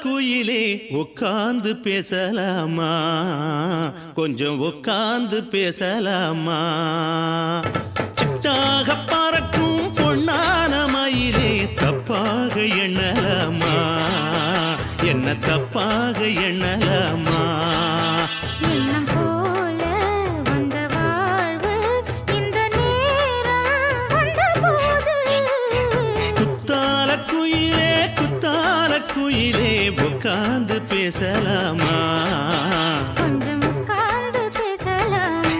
குயிலே உட்கார்ந்து பேசலாமா கொஞ்சம் உட்கார்ந்து பேசலாமா சிட்டாக பறக்கும் பொன்னான மயிலே தப்பாக எண்ணலாமா என்ன தப்பாக எண்ணலாமா எண்ணம் போல வந்த வாழ்வு இந்த நேரம் வந்தபோது குத்தால குயிலே உட்கார்ந்து பேசலாமா கொஞ்சம் உட்கார்ந்து பேசலாமா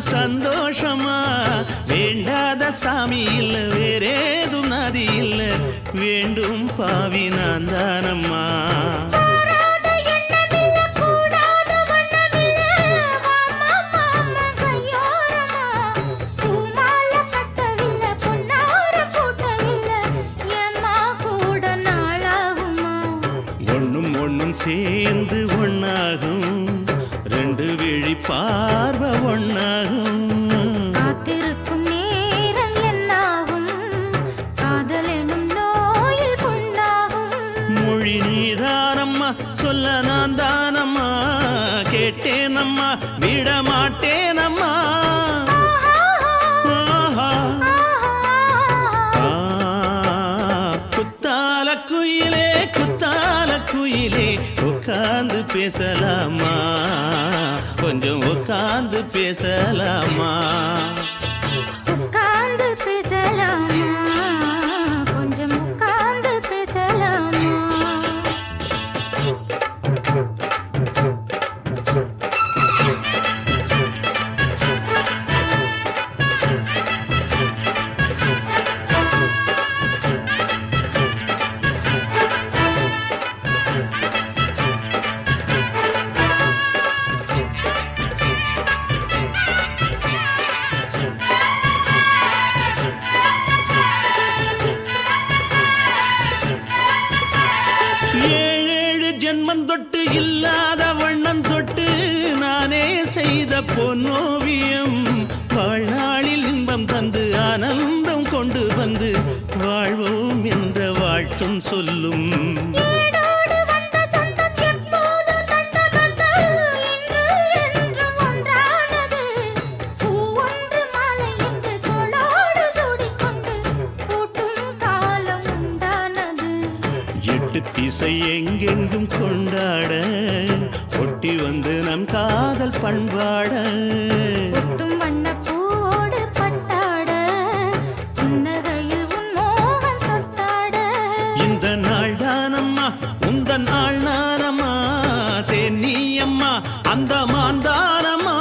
சந்தோஷமா வேண்டாத சாமி இல்ல வேறேது நதி இல்ல வேண்டும் பாவி நான் தானம்மா ஒன்னும் சேர்ந்து ஒன்னாகும் ரெண்டு விழி பார்வை ஒன்னாகும் காத்திருக்கும் நேரம் என்னாகும் காதல் எனும் நோயில் புண்ணாகும் மொழி நீதானம்மா சொல்ல நான் தானம்மா கேட்டேனம்மா விட மாட்டேனம்மா குத்தால குயிலே உட்கார்ந்து பேசலாமா கொஞ்சம் உட்கார்ந்து பேசலாமா உட்கார்ந்து பேசலாமா கொஞ்சம் உட்கார்ந்து பேசலாமா ஜென்மம் தொட்டு இல்லாத வண்ணம் தொட்டு நானே செய்த பொன்னோவியம் வாழ்நாளில் இன்பம் தந்து ஆனந்தம் கொண்டு வந்து வாழ்வோம் என்ற வாழ்த்தும் சொல்லும் திசை எங்கெங்கும் கொண்டாட ஒட்டி வந்து நம் காதல் பண்பாட ஒட்டும் வண்ண பூவோடு பட்டாட புன்னகையில் உன் மோகம் தொட்டாட இந்த நாள் தானம்மா உந்த நாள் நானம்மா தென்னியம்மா அந்த மாந்தானம்மா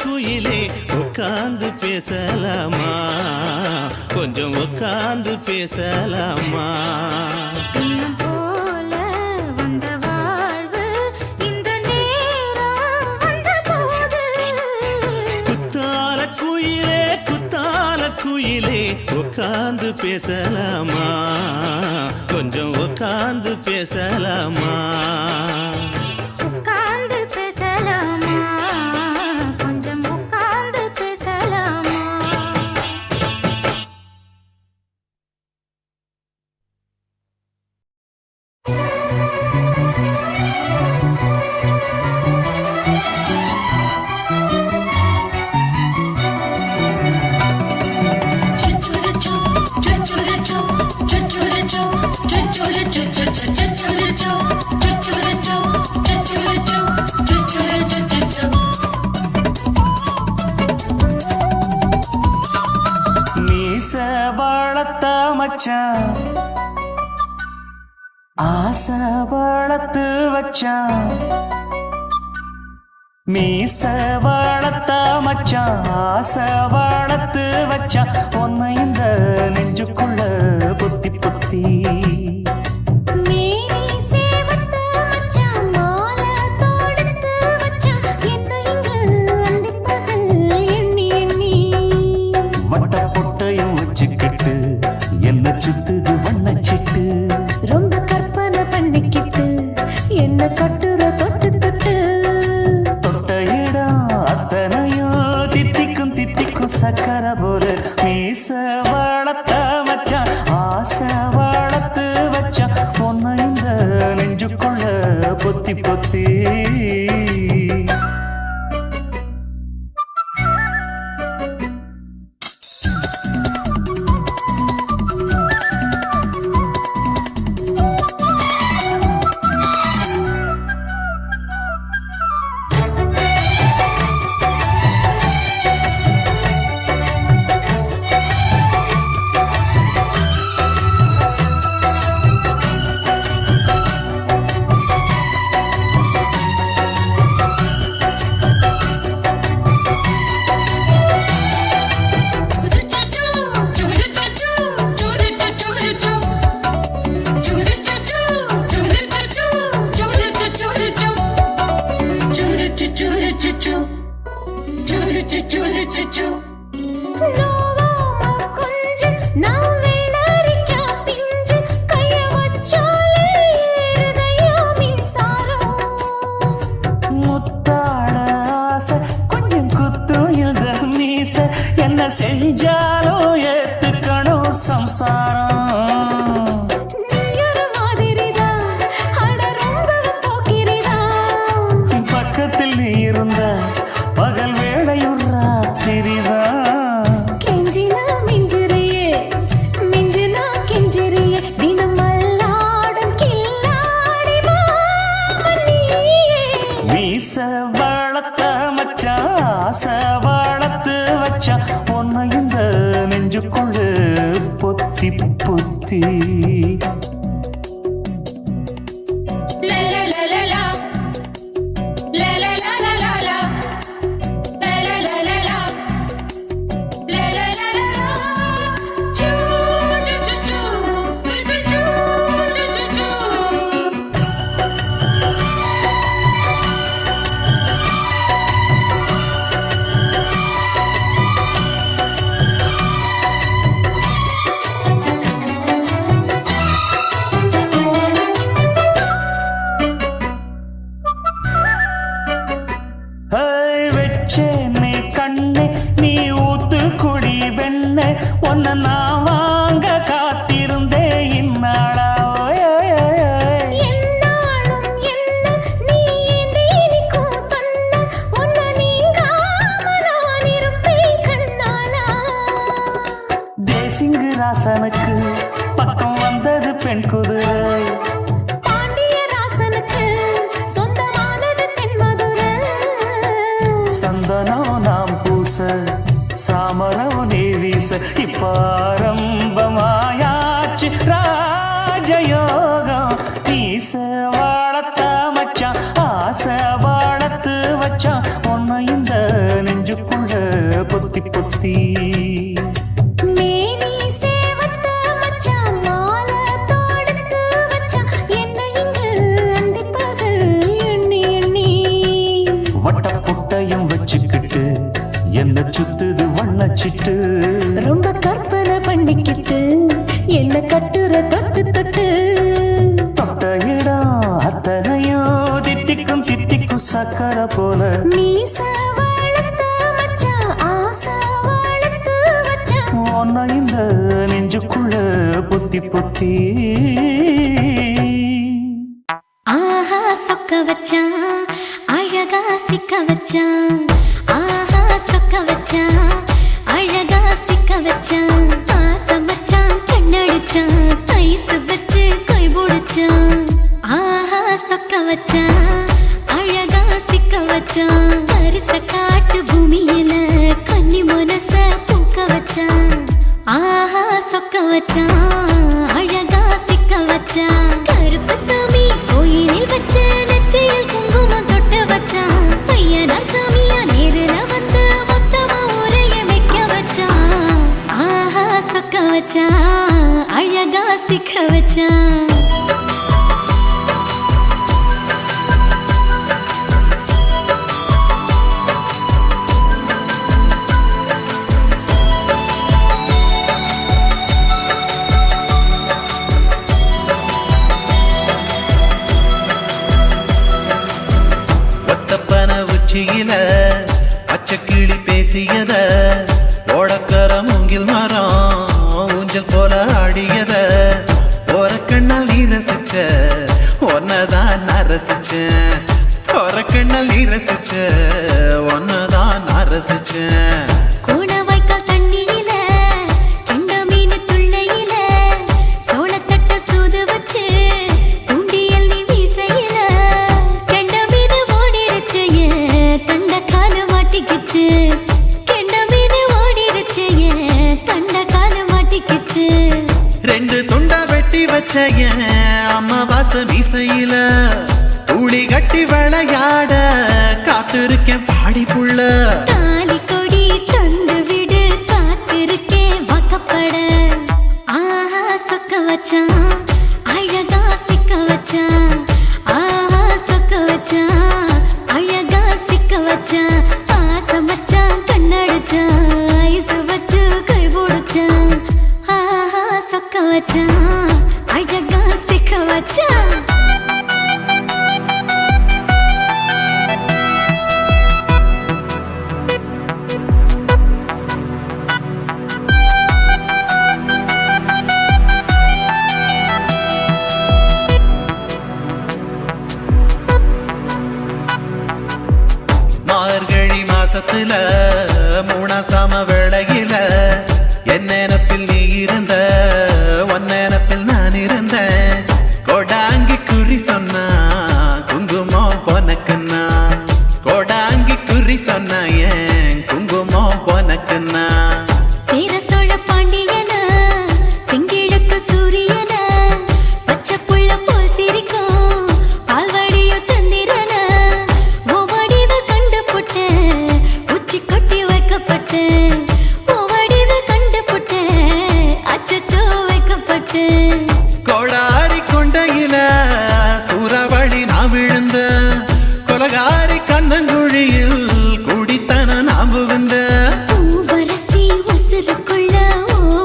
குயிலே உட்கார்ந்து பேசலாமா கொஞ்சம் உட்கார்ந்து பேசலாமா எண்ணம் போல வந்த வாழ்வு இந்த நேரம் வந்தபோது குத்தால குயிலே உட்கார்ந்து பேசலாமா கொஞ்சம் உட்கார்ந்து பேசலாமா உட்கார்ந்து பேசலாமா கொஞ்சம் உட்கார்ந்து பேசலாமா மீச வாழத்த மச்சான் ஆசை வளர்த்து வச்சான் மீச வளர்த்தா மச்சான் ஆசை வளர்த்து வச்சான் உன்னை இந்த நெஞ்சுக்குள்ள பொத்தி பொத்தி வட்ட பொட்டையும் வச்சுக்கிட்டு என்ன சுத்துது வண்ணச்சிட்டு ரொம்ப கற்பனை பண்ணிக்கிட்டு என்ன கட்டுற தொட்டு தொட்டு தொட்ட இடம் அத்தனையும் தித்திக்கும் தித்திக்கும் சக்கரை போல மீச வளர்த்த வச்சான் ஆசை வளர்த்து வச்சான் உன்னை இந்த நெஞ்சுக்குள்ள பொத்தி பொத்தி கொஞ்சம் குத்தும் இந்த மீச என்ன செஞ்சாலும் ஏத்துக்கணும் சம்சாரம் பக்கத்தில் நீ இருந்த பகல் வேளையும் ராத்திரிதான் மீச வளர்த்த மச்சான் ஆசை வளர்த்து வச்சான் உன்னை இந்த நெஞ்சுக்குள்ள பொத்தி பொத்தி வெச்சேனே கண்ணே நீ ஊத்து குடி வெண்ண உன்னை நான் வாங்க காத்திருந்தே இந்நாளா தேசிங்கு ராசனுக்கு பக்கம் வந்தது பெண் குதிரை சந்தனம் நாம் பூச சாமரம் நீ வீச இப்பாரம்பமாயாச்சு ராஜயோகம் நீச வளர்த்த மச்சான் ஆசை வளர்த்து வச்சான் உன்னை இந்த நெஞ்சுக்குள்ள பொத்தி பொத்தி வட்ட பொட்டையும் வச்சுக்கிட்டு என்ன சுத்துது வண்ணச்சிட்டு ரொம்ப கற்பனை பண்ணிக்கிட்டு என்ன கட்டுற தொட்டு தொட்டு தொட்ட இடம் அத்தனையும் தித்திக்கும் தித்திக்கும் சக்கரை போல மீச வளர்த்த மச்சான் ஆசை வளர்த்து வச்சான் உன்னை இந்த நெஞ்சுக்குள்ள பொத்தி பொத்தி ஆஹா சொக்க வச்சான் அழகா சிக்க வச்சான் ஆஹா சொக்க வச்சான் அழகா சிக்க வச்சான் ஆசை மச்சான் கண்ணடிச்சான் ஐஸ் வச்சு கை போடுச்சான் ஆஹா சொக்க வச்சான் அழகா சிக்க வச்சான் அரிச காட்டு பூமியில கன்னி மனச பூக்க வச்சான் ஆஹா சொக்க வச்சான் அழகா சிக்க வச்சான் கருப்பு வச்சான் அழகா சிக்க வச்சான் பச்சைக்கிளி பேசியத ஓடக்கர மூங்கில் மரம் ஊஞ்சல் போல ஆடியத ஒரு கண்ணால் நீ ரசிச்ச ஒன்னதான் நான் ரசிச்சேன் ஒரு கண்ணால் நீ ரசிச்ச ஒன்னதான் நான் ரசிச்சேன் ரெண்டு துண்டா வெட்டி வச்ச அம்மாவாச மீசையில ஊழி கட்டி விளையாட காத்திருக்கேன் பாடி புள்ள தாலி கொடி தந்து விடு காத்திருக்கேன் வாக்கப்பட ஆஹா சொக்க வச்சான் அழகா சிக்க வச்சான் ஆஹா சொக்க வச்சான் அழகா சிக்க வச்சான் ஆசை மச்சான் கண்ணடிச்சான் ஐசு வச்சு கை போடுச்சான் ஆஹா சொக்க வச்சான் அழகா சிக்க வச்சான் மார்கழி மாசத்துல மூணாசாம வேளையில என் நினப்பில் நீ இருந்த உன் நினப்பில் நான் இருந்தேன் கோடாங்கி குறி சொன்னா குங்குமம் பொனக்குன்னா கோடாங்கி குறி சொன்னா ஏன் குங்குமம் பொனக்குன்னா சேர சோழ பாண்டியன செங்கிழக்கு சூரியன பச்சை புள்ள போல் சிரிக்கும் பால்வடியோ சந்திரன ஓவடிவ கண்டு புட்ட உச்சி கொட்டி வைக்கப்பட்டு ஓவடிவ கண்டு புட்ட அச்சச்சோ வைக்கப்பட்டு கோடாரி கொண்டையில சூறாவளி நான் விழுந்த கொலகாரி கண்ணங்குழியில் குடித்தன நான் புகுந்த பூவரசி உசுருக்குள்ள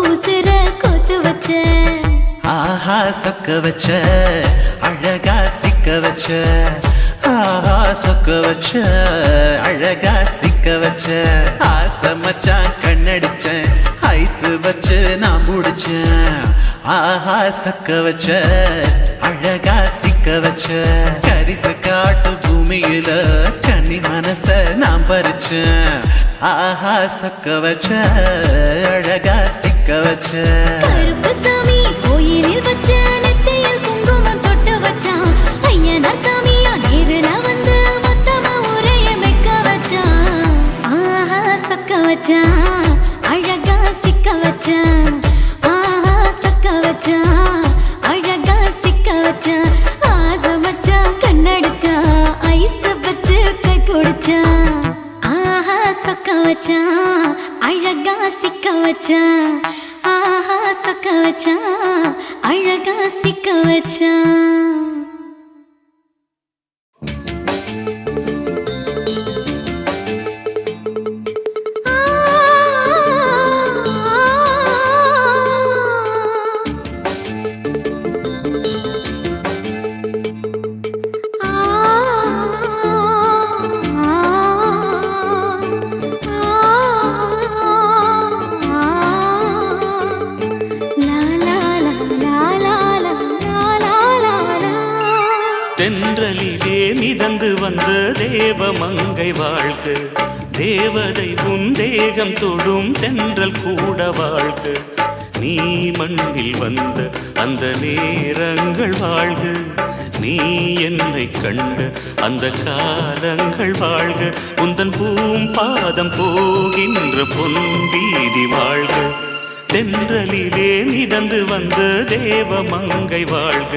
உசுர கொத்து வச்ச ஆஹா சொக்க வச்ச அழகா சிக்க வச்ச ஆஹா சொக்க வச்ச அழகா சிக்க வச்ச ஆசை மச்சான் கண்ணடிச்சேன் ஐசு வச்சு நான் முடிச்சேன் ஆஹா சொக்க வச்ச அழகா சிக்க வச்ச கரிச காட்டு பூமியில கன்னி மனச நான் பறிச்சேன் ஆஹா சொக்க வச்ச அழகா சிக்க வச்ச கருப்பு சாமி கோயிலில் வச்ச நெத்தியில் குங்குமம் தொட்டு வச்சான் ஐயனா சாமியா நேரில வந்து மொத்தமா உரைய வைக்க வச்சான் ஆஹா சொக்க வச்சான் அழகா சிக்க வச்சான் ஆஹா சொக்க வச்சான் அழகா சிக்க வச்சான் ஆசை மச்சான் கண்ணடிச்சான் ஐஸ் வச்சு கை பிடிச்சான் ஆஹா சொக்க வச்சான் அழகா சிக்க வச்சான் ஆஹா சொக்க வச்சான் அழகா சிக்க வச்சான் தென்றலிலே மிதந்து வந்த தேவமங்கை வாழ்க தேவதை உன் தேகம் தொடும் தென்றல் கூட வாழ்க நீ மண்ணில் வந்த அந்த நேரங்கள் வாழ்க நீ என்னை கண்ட அந்த காலங்கள் வாழ்க உந்தன் பூம்பாதம் போகின்ற பொன் வீதி வாழ்க தென்றலிலே மிதந்து வந்த தேவமங்கை வாழ்க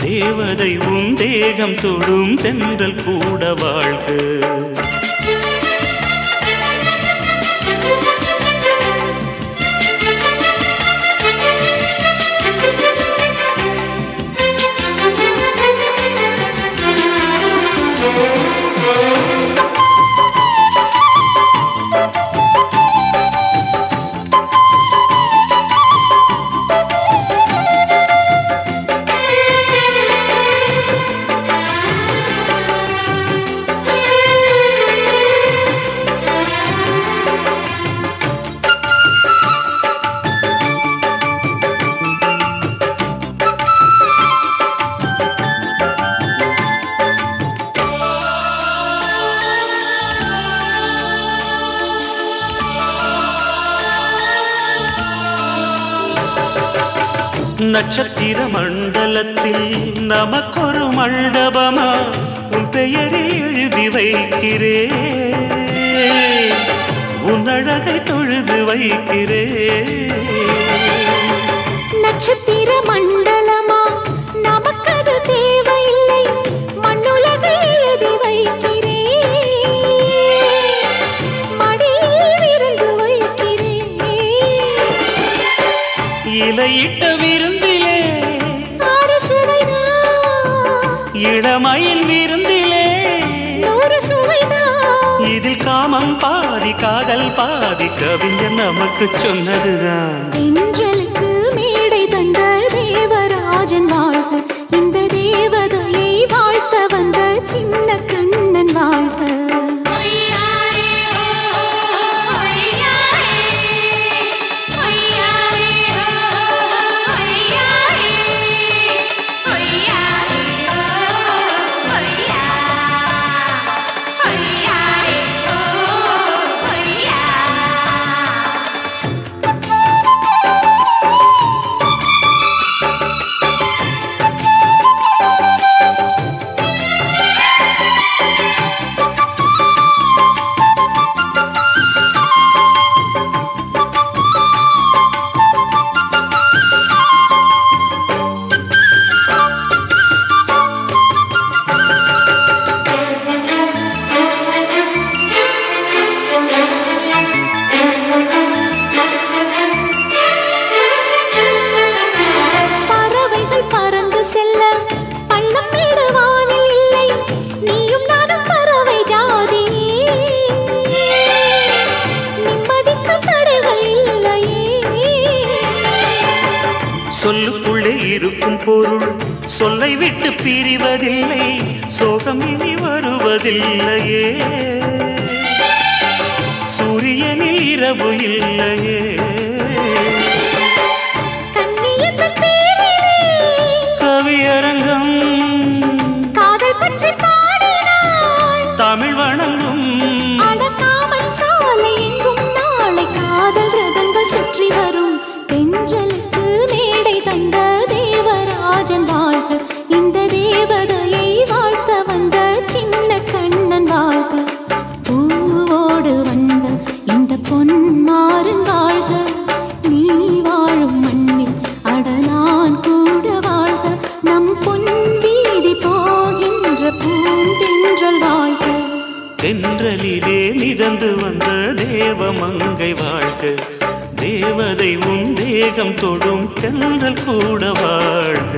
தேவதை உன் தேகம் தொடும் தென்றல் கூட வாழ்க நட்சத்திர மண்டலத்தில் நமக்கொரு மண்டபமா உன் பெயரில் எழுதி வைக்கிறேன், உன் அழகை தொழுது வைக்கிறேன். நட்சத்திர மண்டலமா நமக்கது தேவையில்லை, மண்ணுலகை எழுதி வைக்கிறேன், மடியில் விருந்து வைக்கிறேன். இலையிட்ட விருந்திலே ஆறு சுவைதான், இளமையின் விருந்திலே நூறு சுவைதான். இதில் காமம் பாதி காதல் பாதி கவிஞர் நமக்கு சொன்னதுதான். தென்றலுக்கு மேடை தந்த தேவராஜன் வாழ்க, இந்த தேவதையை வாழ்த்த வந்த சின்ன கண்ணன் வாழ்க. சொல்லுக்குள்ளே இருக்கும் பொருள் சொல்லை விட்டு பிரிவதில்லை, சோகம் இனி வருவதில்லையே, சூரியனில் இரவு இல்லையே. கவியரங்கம் காதல் பற்றி பாடினாள், தமிழ் வணங்கும் அடக்காமன் சாலை எங்கும் நாளை காதல் ரதங்கள் சுற்றி வரும். தென்றலுக்கு மேடை தந்த தேவராஜன் வாழ்க, இந்த தேவதையை வாழ்த்த வந்த சின்ன கண்ணன் வாழ்க. பூவோடு வந்த இந்த பொன்மாறன் வாழ்க, நீ வாழும் மண்ணில் அட நான் கூட வாழ்க, நம் பொன் வீதி போகின்ற பூந்தென்றல் வாழ்க. தென்றலிலே மிதந்து வந்த தேவமங்கை வாழ்க, தேவதை உன் தேகம் தொடும் தென்றல் கூட வாழ்க.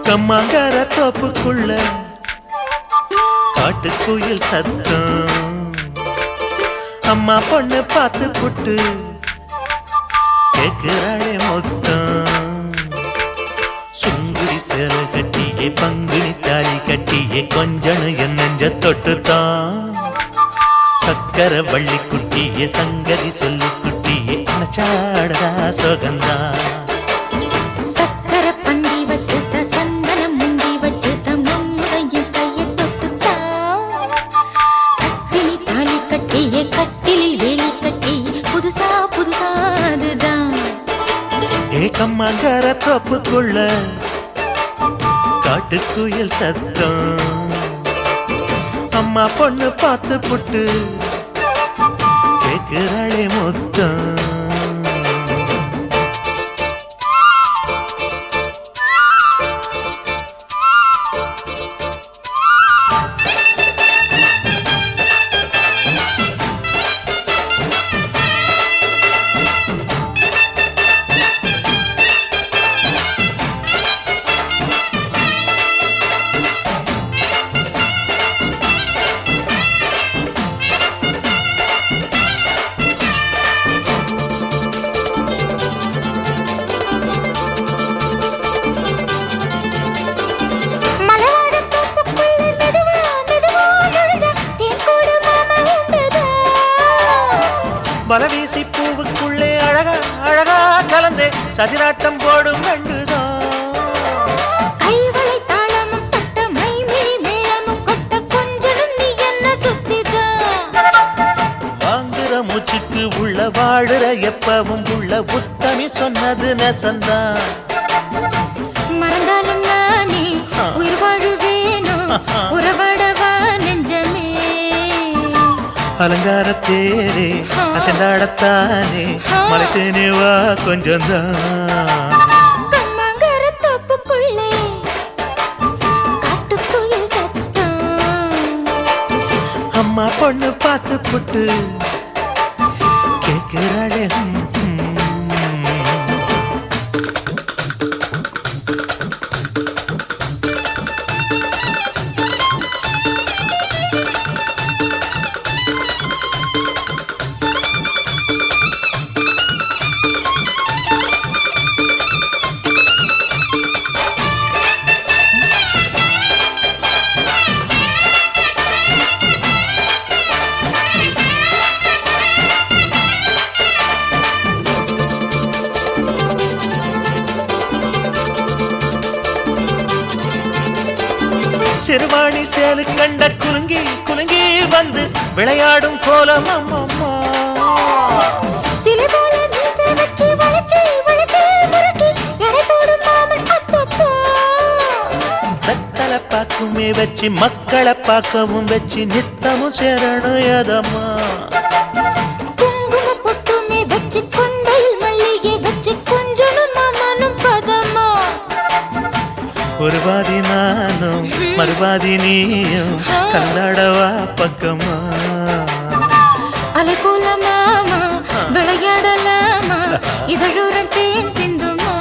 கம்மாங்கர தோப்புக்குள்ள காட்டுக்குயில் சத்தம், அம்மா பொண்ணு பார்த்து புட்டு கேக்குறாளே மொத்தம். சுங்குடி சேலை கட்டியே பங்குனி தாலி கட்டியே கொஞ்சனு என் நெஞ்ச தொட்டுத்தான். சக்கர வள்ளி குட்டியே சங்கதி சொல்லி குட்டியே நச்சாடதா சோகந்தா. சக்கர பந்தி வச்சுட்ட சந்தனம் முந்தி வச்சுட்ட நம்முடைய கையை தொட்டுத்தா. கட்டிலி தாலி கட்டியே கட்டிலில் வேலி கட்டியே புதுசா புதுசா அதுதான். ஏகம்மாங்கர தோப்புக்குள்ள காட்டுக்குயில் சத்தம், அம்மா பொண்ணு பார்த்து புட்டு கேக்குறாளே மொத்தம். சதிராட்டம் போடும் ரெண்டுதான். கைவளை தாளமும் தட்ட மைமிழி மேளமும் கொட்ட கொஞ்சனும் நீ என்ன சுத்திதான். வாங்குற மூச்சுக்கு உள்ள வாடுற எப்பவும் உள்ள உத்தமி சொன்னது நெசந்தான். மறந்தாலும் நானே உயிர் வாழுவேனோ உறவாடவா நெஞ்சமே. அலங்கார தேரே அசைந்தாடத்தானே மலைத்தேனே வா கொஞ்சம்தான். கம்மாங்கர தோப்புக்குள்ளே காட்டுக்குயில் சத்தம். அம்மா பொண்ணு பார்த்து புட்டு கேட்கிறாளே. சிறுவாணி சேலு கண்ட குலுங்கி குலுங்கி வந்து விளையாடும் கோலம் அம்மம்மா. சிலை போல மீசை வச்சு வளைச்சு வளைச்சு முறுக்கி எடை போடும் மாமன் அப்பப்பா. வெத்தலை பாக்குமே வச்சு மக்களை பார்க்கவும் வச்சு நித்தமும் சேரணும் எதம்மா. குங்கும பொட்டுமே வச்சு கொண்டையில் மல்லிகை வச்சு கொஞ்சனும் மாமனும் பதமா. ஒரு பாதி நானும் மறுபாதி நீயும் கல்லாடவா பக்கமா. அலை போல மாமா விளையாடலாமா இதழூரம் தேன் சிந்துமா.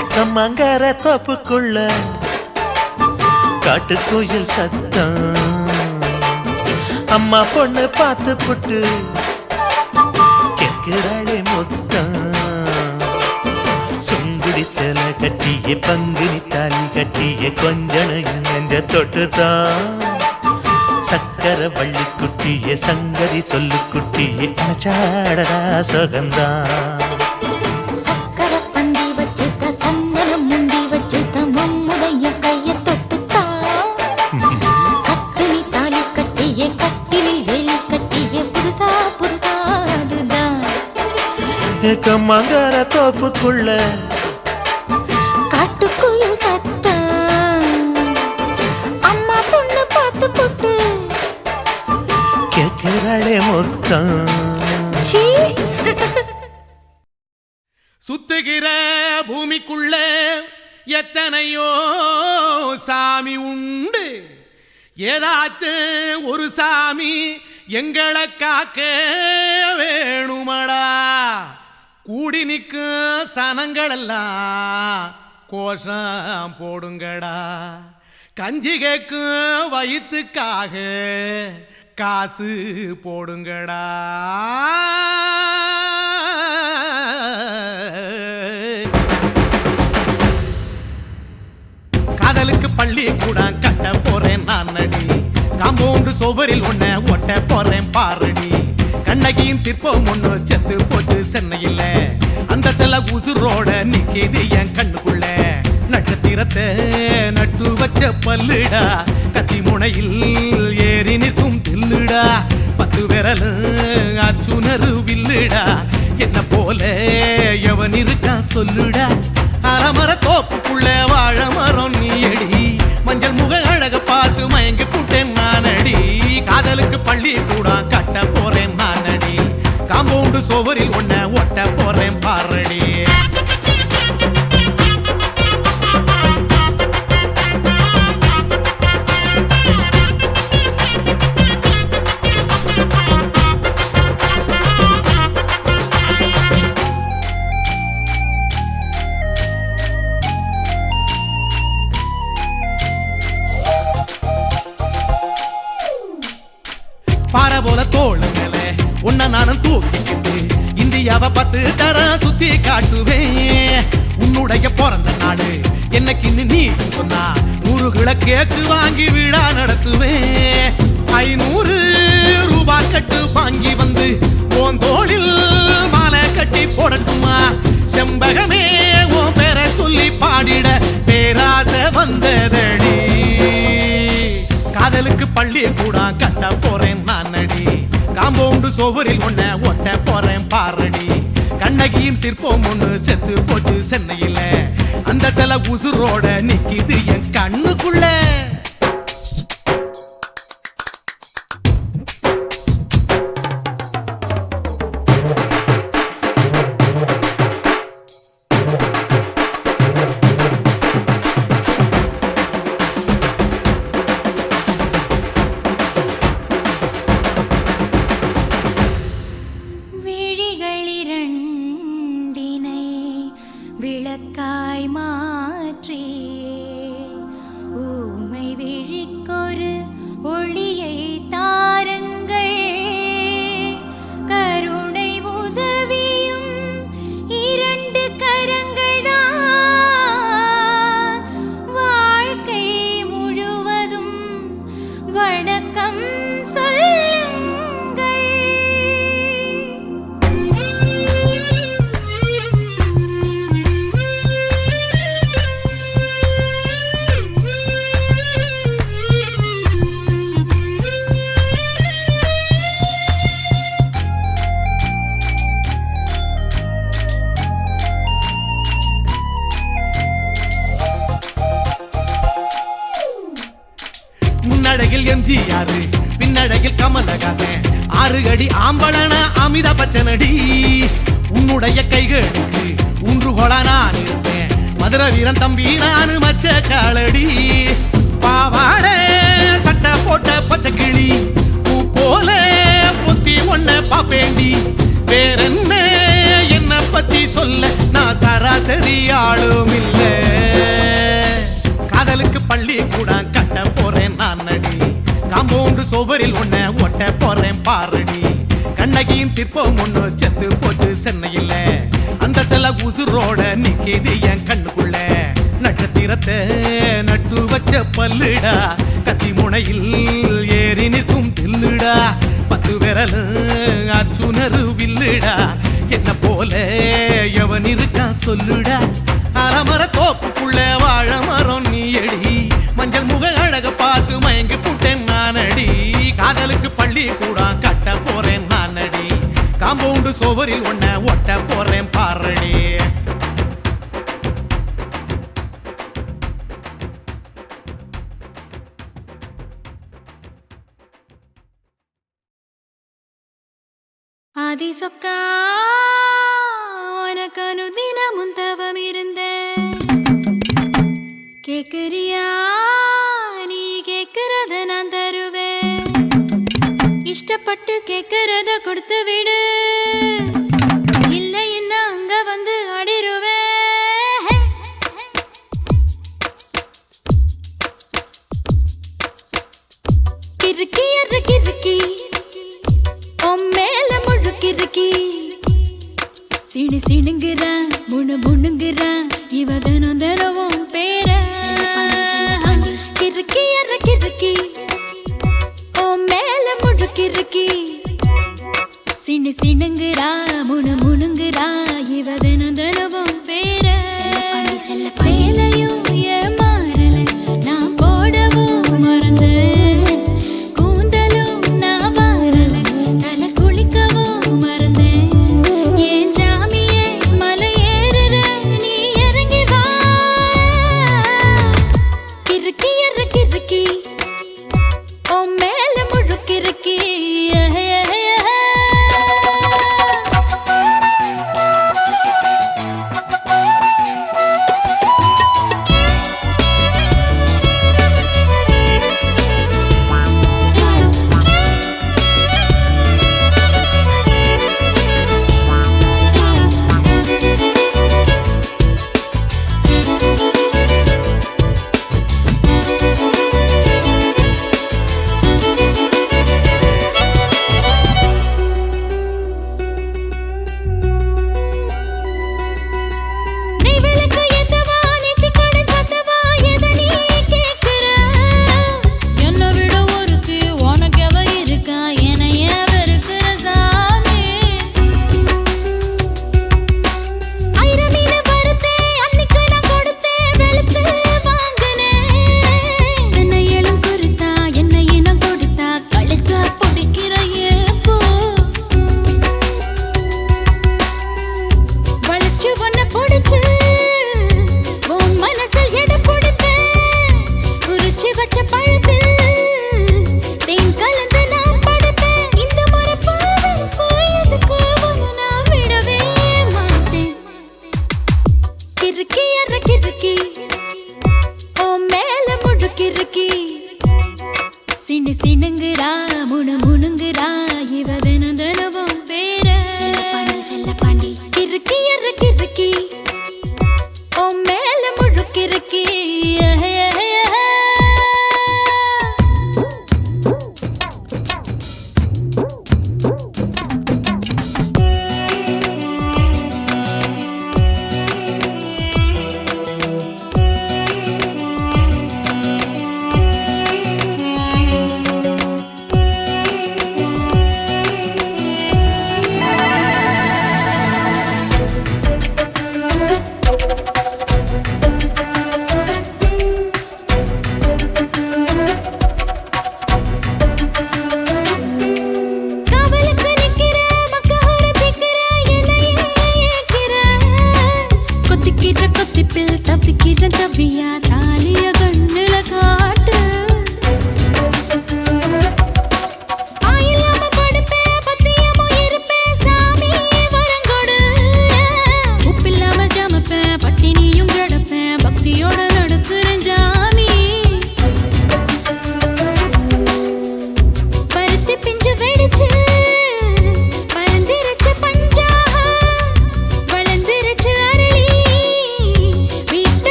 எக்கம்மங்கர தோப்புக்குள்ள காட்டுக்குயில் சத்தம். அம்மா பொண்ணு பார்த்து புட்டு கேட்கிறாளே முத்தம். சுங்குடி சேல கட்டிய பங்குனி தாலி கட்டிய கொஞ்சனையும் நெஞ்ச தொட்டுதான். சக்கர வள்ளி குட்டிய சங்கதி சொல்லு குட்டிய அச்சாடடா சுகந்தான். சக்கர பந்தி வச்சுட்ட சந்தனம் முந்தி வச்சுட்ட மம்முடைய கைய தொட்டுத்தான். கட்டினி தாலி கட்டிய கட்டிலில் வேலி கட்டிய புதுசா புதுசா அதுதான். எக்கம்மங்கர தோப்புக்குள்ள காட்டுக்குயில் சத்தம். அம்மா பொண்ணு பார்த்து போட்டு கேட்கிறாளே முத்தம். சீ. சுத்துகிற பூமிக்குள்ள எத்தனையோ சாமி உண்டு. ஏதாச்சும் ஒரு சாமி எங்களை காக்க வேணுமடா. கூடி நிற்கும் சனங்களெல்லாம் கோஷம் போடுங்கடா. கஞ்சி கேக்கும் வயிற்றுக்காக காசு போடுங்கடா. காதலுக்கு பள்ளி கூட கட்ட போறேன் நான் நடி. காம்பவுண்டு சுவரில் ஒன்ன ஒட்ட போறேன் பாரடி. கண்ணகியின் சிற்பம் ஒண்ணு செத்து போச்சு சென்னையில். அந்த செல்ல உசுரோட நிக்கிது என் கண்ணுக்குள்ள. நட்சத்திரத்தை நட்டு வச்ச பல்லுடா. கத்தி முனையில் ஏறி நிற்கும் தில்லுடா. 10 விரல் அச்சுணரு வில்லுடா. என்ன போல எவன் இருக்கா சொல்லுடா. அலமர தோப்புக்குள்ள வாழ மரம் நீயடி. மஞ்சள் முக அழக பார்த்து மயங்கி புட்டேன் நானடி. காதலுக்கு பள்ளி கூட கட்ட போறேன் நானடி. காம்பவுண்டு சுவரில் ஒன்ன ஒட்ட போறேன் பாரடி. பாறை போல தோளு மேல உன்ன நானும் தூக்கிக்கிட்டு இந்தியாவை 10 தரம் சுத்தி காட்டுவேன். உன்னுடைய பிறந்த நாடு என்னைக்குன்னு நீ சொன்னா 100 கிலோ கேக்கு வாங்கி விழா நடத்துவேன். 500 ரூபாய் கட்டு வாங்கி வந்து உன் தோளில் மாலை கட்டி போடட்டுமா. காம்பவுண்டு சோவரில் ஒன்ன ஒட்ட போறேன் பாரடி கண்ணகியின் சிற்பம் ஒண்ணு செத்து போச்சு சென்னையில அந்த சில உசுரோட நிக்கிது என் கண்ணுக்குள்ள விளக்காய் மாற்றி ஊமை விழிக்கொரு ஒளியை தாருங்கள் கருணை உதவியும் இரண்டு கரங்கள் தான் வாழ்க்கை முழுவதும் வணக்கம் முன்னழகில் எம்ஜிஆர் பின்னழகில் கமலஹாசன் 6 அடி ஆம்பளனா அமிதாப் பச்சனடி உன்னுடைய கைகளுக்கு ஊன்றுகோலா நான் இருப்பேன் மதுரை வீரன் தம்பி நானு மச்ச காலடி பாவாட சட்டை போட்ட பச்சை கிளி பூ போல புத்தி ஒன்ன பாப்பேண்டி வேறென்ன என்ன பத்தி சொல்ல நான் சராசரி ஆளும் இல்ல காதலுக்கு பள்ளி கூட கட்ட போறேன் நான் நடி காம்பவுண்டு சோவரில் ஒன்ன ஒட்ட போறேன் பாரடி கண்ணகியின் சிற்பம் ஒண்ணு செத்து போச்சு சென்னையில அந்த சில உசுரோட நிக்கிது என் கண்ணுக்குள்ள நட்சத்திரத்தை நட்டு வச்ச பல்லுடா கத்தி முனையில் ஏறி நிற்கும் தில்லுடா 10 விரல் அச்சுணரு வில்லுடா என்ன போல எவன் இருக்கா சொல்லுடா அலமர தோப்புக்குள்ள வாழ மரம் நீ அடி மஞ்சள் முக அழக பார்த்து மயங்கி புட்டேன் நானடி காதலுக்கு பள்ளி கூட கட்ட போறேன் நானடி காம்பவுண்டு சோவரில் ஒன்ன ஒட்ட போறேன் பாரடி ஆதி சொக்கா உனக்கு அனுதினமும் தவம் இருந்தேன் கேக்குறியா நீ கேக்குறத நான் தருவேன் இஷ்டப்பட்டு கேக்குறத கொடுத்து விடு இல்லை என்ன அங்க வந்து அடிருவேன் கிறுக்கி எற கிறுக்கி மேல முழுக்கிறுக்கி சிணு சிணுங்குறா முணு முணுங்குறா இவ தினம் தினவும் பேர கிறுக்கி எற கிறுக்கி ஓ மேல முழுக்கிறுக்கி சிணு சிணுங்குறா முணு முணுங்குறா இவ தினம் தினவும் பேர சேலையும் ஏன் மாறல நான் போடவும் மறந்து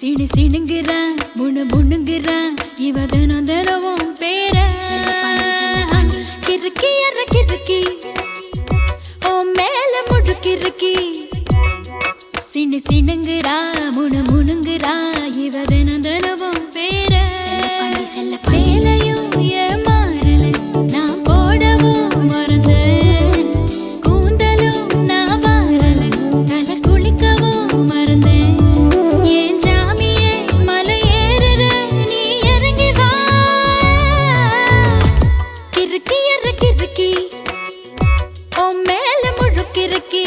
சிணு சிணுங்குறான் முணு முணுங்குறான் இவ தினம் தினமும் பேர கிறுக்கி எற கிறுக்கி ஓ மேல முடுக்கிறுக்கி சிணு சிணுங்குறா முணு முணுங்குறா இவ தினம் தினமும் பேர சேலையும் ஏன் மாறல நான் போடவும் மறந்தேன் கூந்தலும் நான் வாரல தலை குளிக்கவும் மறந்தேன் ஏன் ஜாமியே மலை ஏறுற நீ இறங்கி வா கிறுக்கி எற கிறுக்கி ஓ மேல முழுக்கிறுக்கி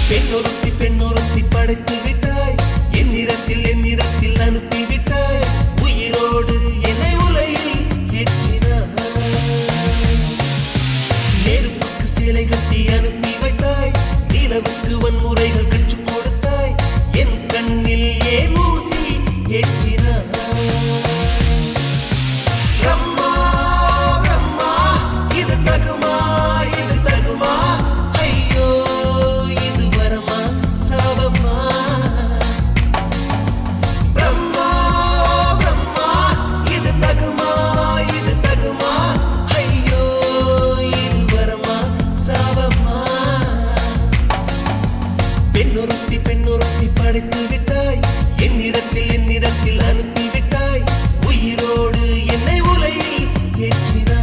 பெண்ணொருத்தி படைத்து விட்டாய் என்னிடத்தில் அனுப்பி விட்டாய் உயிரோடு என்னை உலையில் ஏற்றினாய் நெருப்புக்கு சிலை கட்டி அனுப்பி வைத்தாய் நிலவுக்கு வன்முறைகள் கற்றுக் கொடுத்தாய் என் கண்ணில் ஏன் ஊசி ஏற்றினாய் பிரம்மா பிரம்மா இது தகுமா இது தகுமா ஐயோ இது வரமா சாபமா பிரம்மா பிரம்மா இது தகுமா ஐயோ இது வரமா சாபமா பெண்ணொருத்தி படைத்து விட்டாய் என்னிடத்தில் அனுப்பி விட்டாய் உயிரோடு என்னை உலையில் ஏற்றினாய்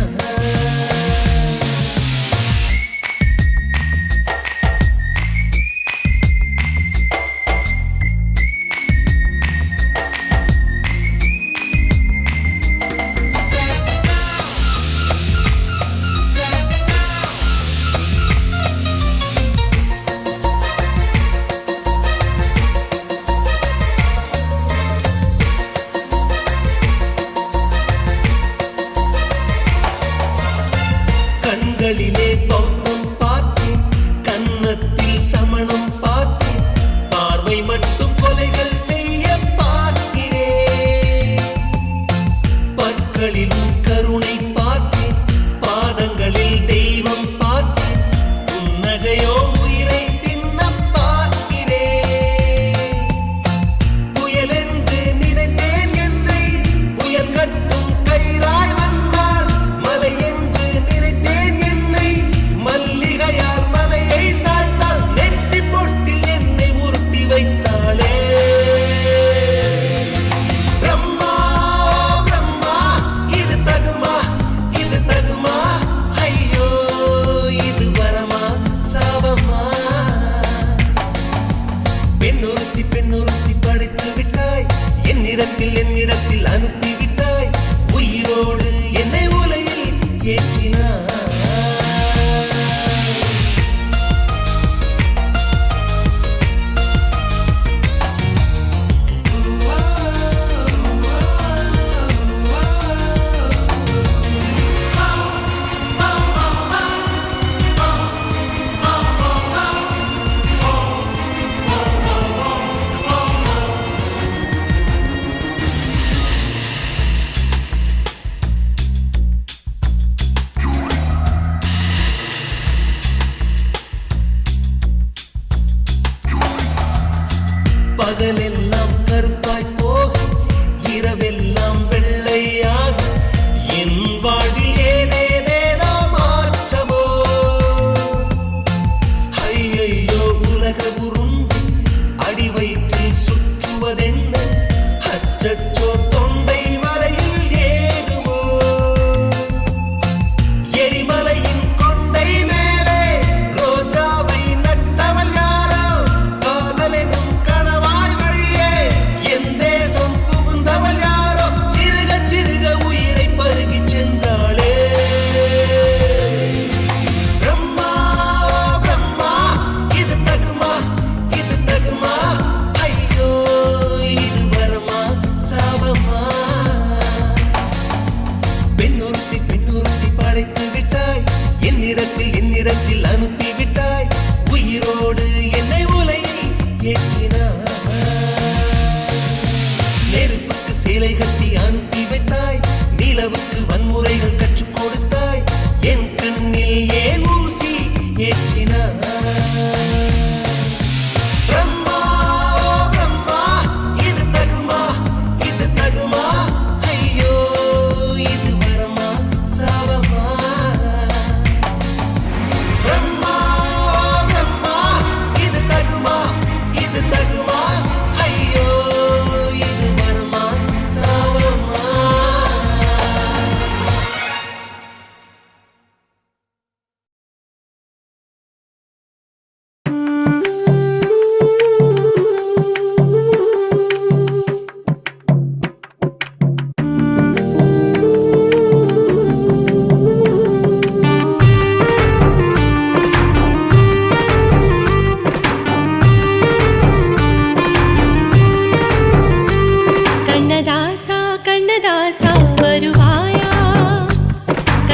கண்களிலே பௌத்தம் பார்த்தேன் கன்னத்தில் சமணம் பார்த்தேன் பார்வை மட்டும் கொலைகள் செய்ய பார்க்கிறேன் பற்களிலும் கருணை பார்த்தேன் பாதங்களில் தெய்வம் பார்த்தேன் புன்னகையோ உயிரை தின்ன பார்க்கிறேன் புயலென்று நினைத்தேன் என்னை புயல் கட்டும் கயிறாய் வந்தால் மலை என்று நினைத்தேன் என்னை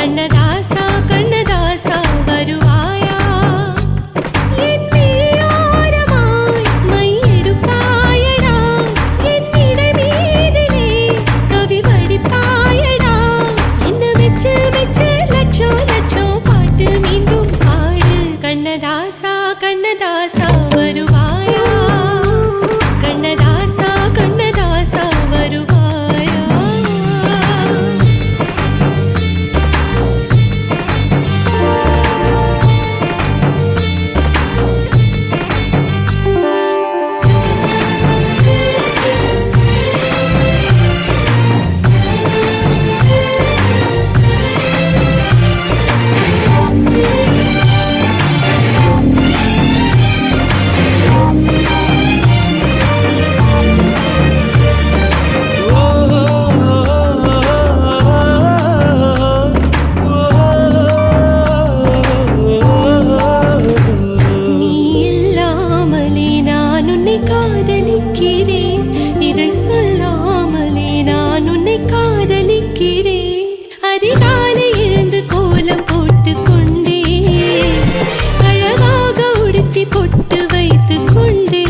கண்ணதாசா கண்ணதாசா வருவாயா என் விழியோரமாய் மை எடுப்பாயடா என் இடை மீதிலே கவி வடிப்பாயடா என்ன மெச்சு மெச்சு லட்சம் லட்சம் பாட்டு மீண்டும் பாடு கண்ணதாசா கண்ணதாசா வருவாயா கண்ணதாசா கண்ணதாசா வருவாயா நீ இல்லாமலே நான் உன்னை காதலிக்கிறேன் இதை சொல்லாமலே நான் உன்னை காதலிக்கிறேன் அதிகாலை எழுந்து கோலம் போட்டுக் கொண்டே அழகாக உடுத்தி பொட்டு வைத்துக் கொண்டே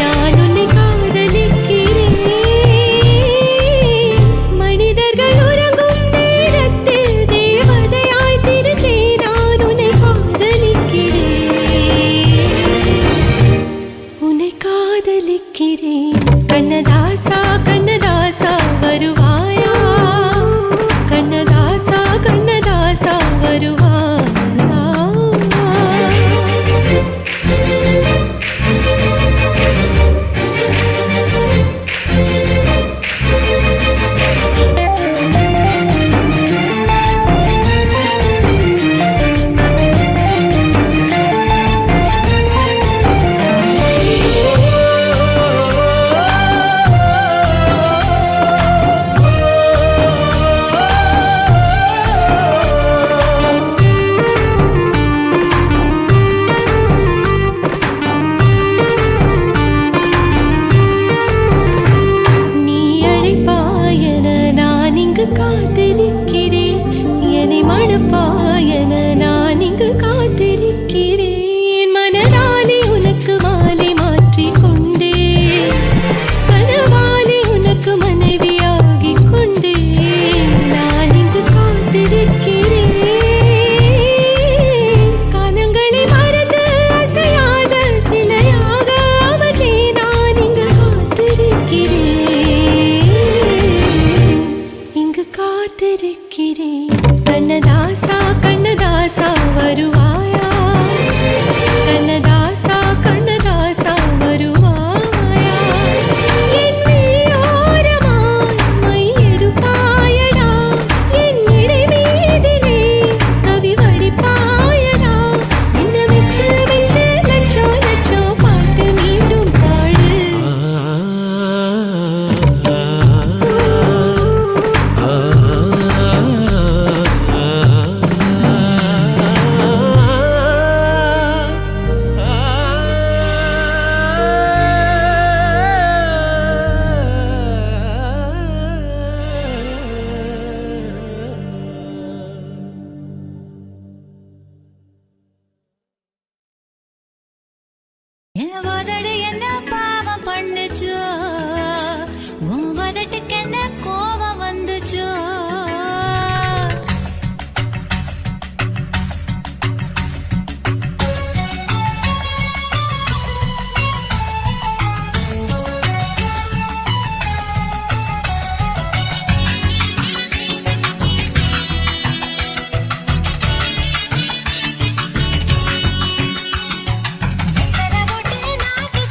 நான் உன்னை காதலிக்கிறேன் மனிதர்கள் உறங்கும் நேரத்தில் தேவதையாய் திருந்தே நான் உன்னை காதலிக்கிறேன் உன்னை காதலிக்கிறேன் கண்ணதாசா கண்ணதாசா வருவாயா கண்ணதாசா கண்ணதாசா வருவாயா நீ அழைப்பாயன நான் இங்கு காத்திருக்கிறேன் என்னை மணப்பாயன நான் இங்கு காத்திருக்கிறேன் மனதாலே உனக்கு மாலை மாற்றிக் கொண்டே கனவாலே உனக்கு மனைவியாகிக் கொண்டே நான் இங்கு காத்திருக்கிறேன் காலங்களை மறந்து அசையாத சிலையாக அமர்ந்தே நான் இங்கு காத்திருக்கிறேன் இங்கு காத்திருக்கிறேன் கண்ணதாசா கண்ணதாசா வருவாயா கண்ணதாசா கண்ணதாசா வருவாயா என் விழியோரமாய் மை எடுப்பாயடா என் இடை மீதிலே கவி வடிப்பாயடா என்ன மெச்சு மெச்சு லட்சம் லட்சம் பாட்டு மீண்டும் பாடு என் உதடு என்ன பாவம் பண்ணுச்சோ உன் உதட்டுக்கு என்ன கோபம் வந்துச்சோ வெத்தலை போட்டு நாக்கு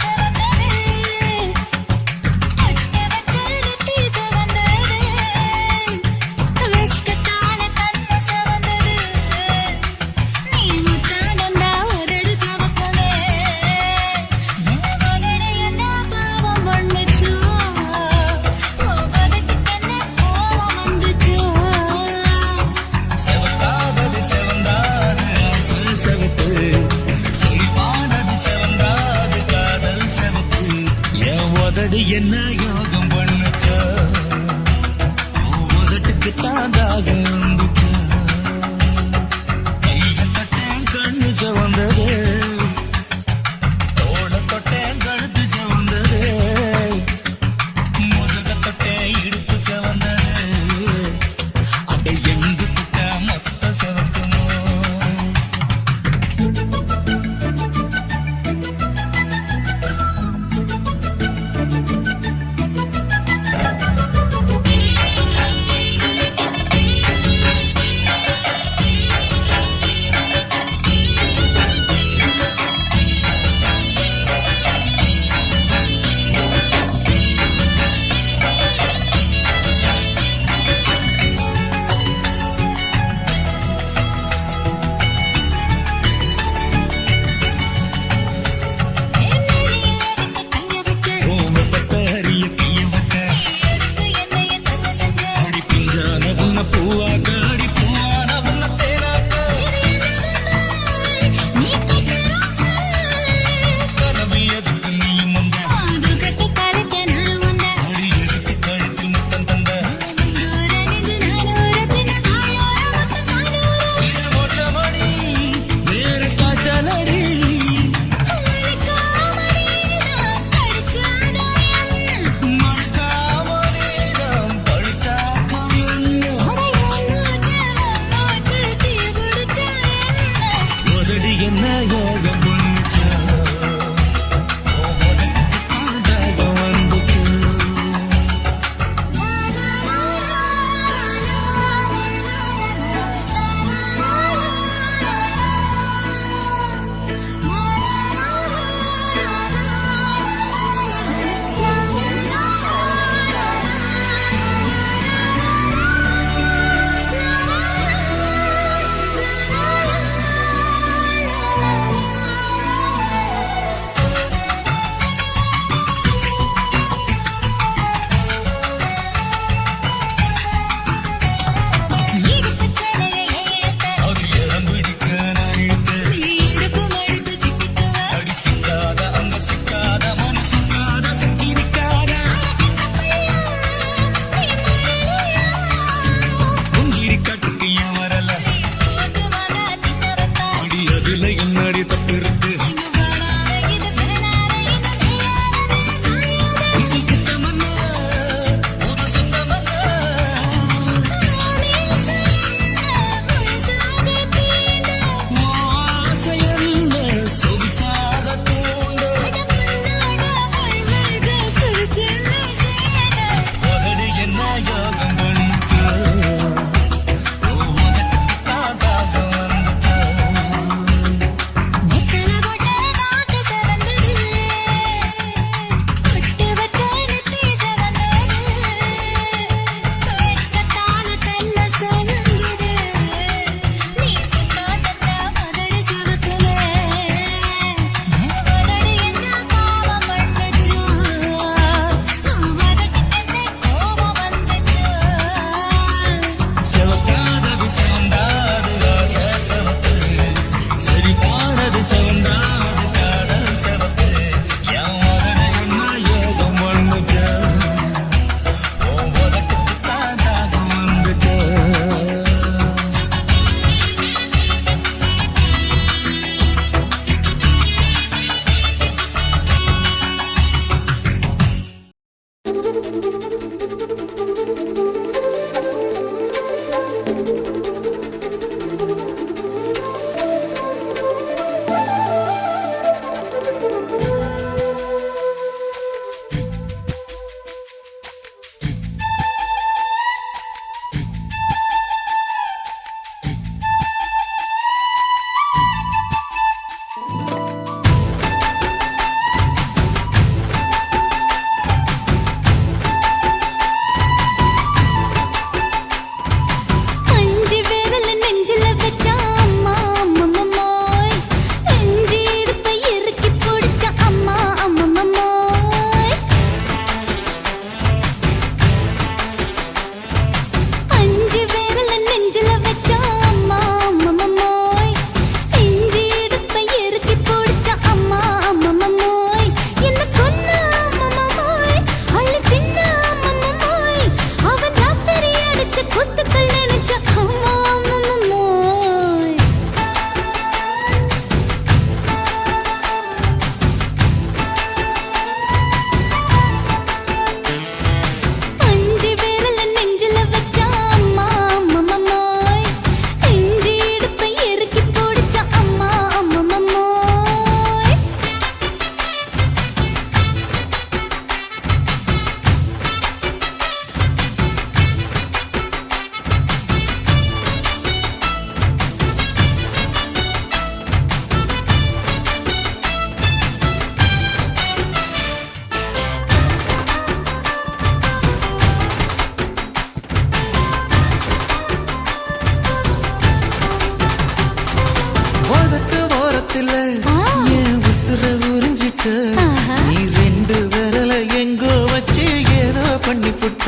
புட்ட நீ ரெண்டு விரல எங்கோ வச்சு ஏதோ பண்ணி புட்ட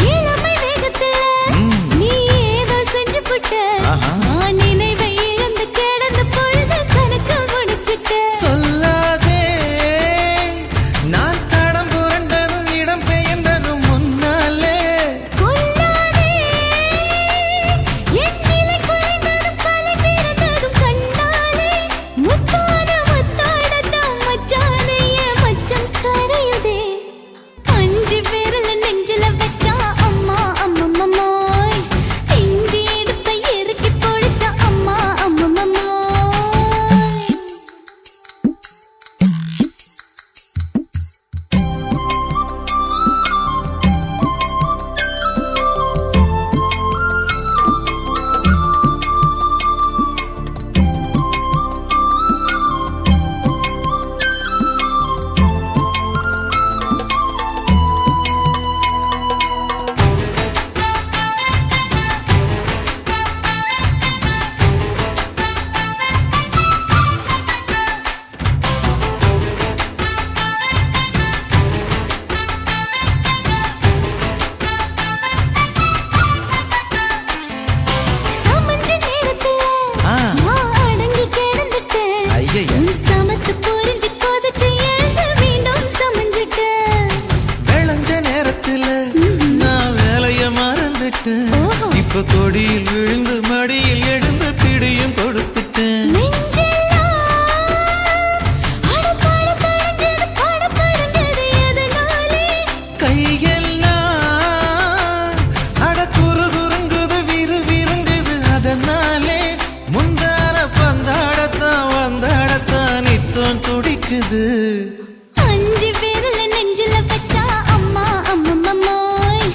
இளமை வேகத்துல நீ ஏதோ செஞ்சு புட்ட நான் நினைவை இழந்து கிடந்த பொழுது கணக்கு முடிச்சிட்ட சொல்லாதே நான் தடம் புரண்டதும் இடம் பெயர்ந்ததும் முன்னாலே கொல்லாதே என் நிலை குலைந்ததும் கலை பிறந்ததும் கண்ணாலே முத்தான முத்தாடத்தான் மச்சானே என் மச்சம் கரையுதே அஞ்சு விரல நெஞ்சில வச்சா அம்மா அம்மம்மோய் இஞ்சி இடுப்பை இறுக்கி பொடிச்சா அம்மா அம்மம்மோய் சமஞ்ச நேரத்துல நான் அடங்கி கிடந்துட்டேன் ஐயைய. உன் சமத்து புரிஞ்சு கொதிச்சு எழுந்து மீண்டும் சமஞ்சிட்டேன் விளைஞ்ச நேரத்துல நான் வேலைய மறந்துட்டேன் ஓஹோ. இப்ப கொடியில் விழுந்து மடியில் எழுந்து பிடியும் கொடுத்துட்டேன் நெஞ்செல்லாம் அடப்பாட தடஞ்சது படபடந்தது எதனாலே கையெல்லாம் அட குறு குறுங்குது விறு விருங்குது அதனாலே முந்தான பந்தாடத்தான் வந்தாடத்தான் நித்தம் துடிக்குது அஞ்சு விரல நெஞ்சில வச்சா அம்மா அம்மம்மோய்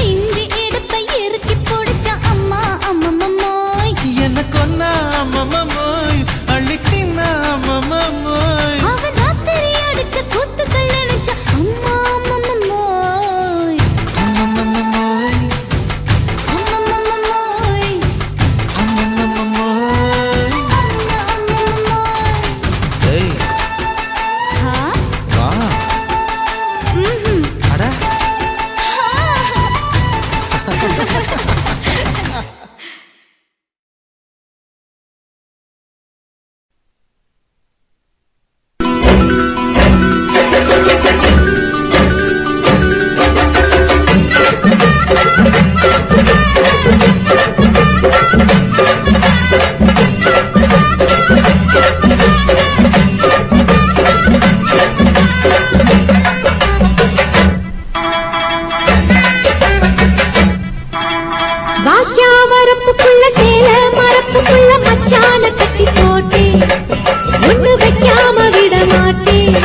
இஞ்சி இடுப்பை இறுக்கி பொடிச்சா அம்மா அம்மம்மோய் என்ன கொன்னா அம்மம்மோய் அள்ளி தின்னா அம்மம்மோய் அவன் ராத்திரி அடிச்ச கூத்துக்கள் நினைச்ச அம்மா அம்மம்மோய் அம்மம்மோய் அம்மம்மோய் அம்மம்மோய் அம்மா அம்மம்மோய் ஏய் ஹா வா அட வாக்கியா வரப்புக்குள்ள சேல மரப்புக்குள்ள மச்சான கட்டி போட்டேன் ஒண்ணு வைக்காம விட மாட்டேன்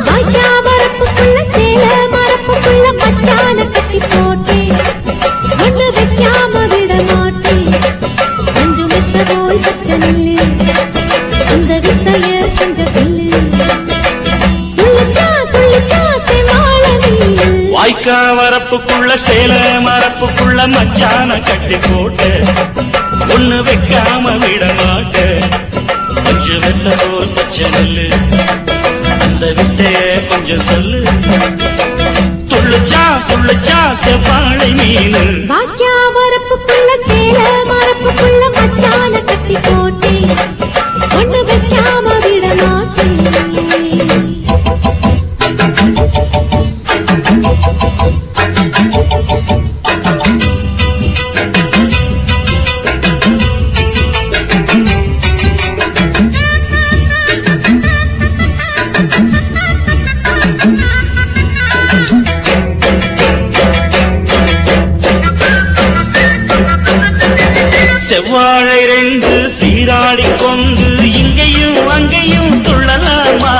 வாக்கியா வரப்புக்குள்ள சேல மரப்புக்குள்ள மச்சான கட்டி போட்டேன் ஒண்ணு வைக்காம விட மாட்டேன் கொஞ்சம் மெத்த போல் பச்சை நெல்லு அந்த வித்தைய கொஞ்சம் சொல்லு குளிச்சா செமாள நீ வாய்க்கா வரப்புக்குள்ள சேல மரப்புக்குள்ள மச்சான கட்டி போட்டு ஒண்ணு வைக்காம விட மாட்ட கொஞ்சம் வெத்த போல் பச்சை நெல்லு அந்த வித்தைய கொஞ்சம் சொல்லு துள்ளுச்சா செவ்வாழை மீனு வாக்கியா வரப்புக்குள்ள சேல மரப்புக்குள்ள மச்சான கட்டி போட்டேன் ஒண்ணு வைக்காம விட மாட்டேன் செவ்வாழை ரெண்டு சீராடி கொண்டு இங்கேயும் அங்கேயும் துள்ளலாமா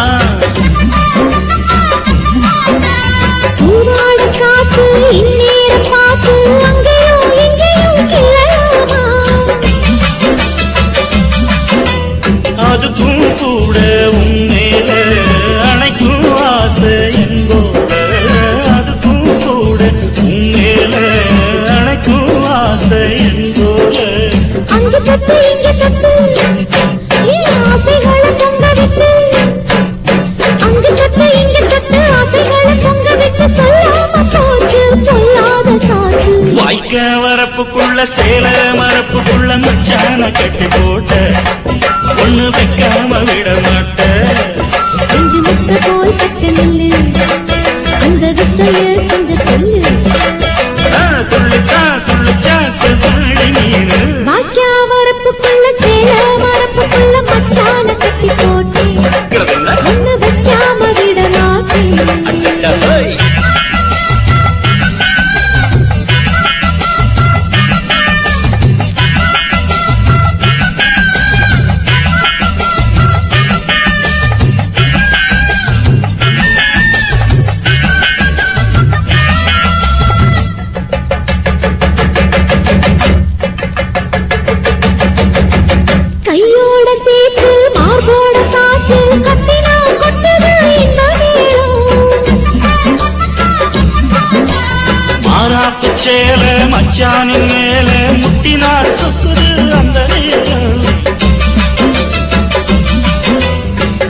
ஊராடு காத்து இந்நேரம் பார்த்து அங்கேயும் இங்கேயும் கிளலாமா அதுக்கும் கூட உன்மேல அணைக்கும் ஆசை என்போட அதுக்கும் கூட உன்மேல அணைக்கும் ஆசை என்போட அங்கு தொட்டு இங்க தொட்டு ஆசைகளை பொங்க விட்டு சேல மரப்புக்குள்ள மச்சான கட்டி போட்ட ஒண்ணு வைக்காம விட மாட்ட கொஞ்சம் முத்த போல் பச்சை நெல்லு அந்த வித்தைய கொஞ்சம் சொல்லு துள்ளுச்சா செவ்வாழை மீனு வாக்கியா வரப்புக்குள்ள சேல மரப்புக்குள்ள மச்சான கட்டி போட்டேன் ஒண்ணு வைக்காம விட மாட்டேன் கையோட சேர்த்து மார்போட சாச்சு கத்தினா கொட்டுது இந்த மாறாப்பு சேல மச்சானின் மேல முட்டினா சுத்துது அந்த நேரம்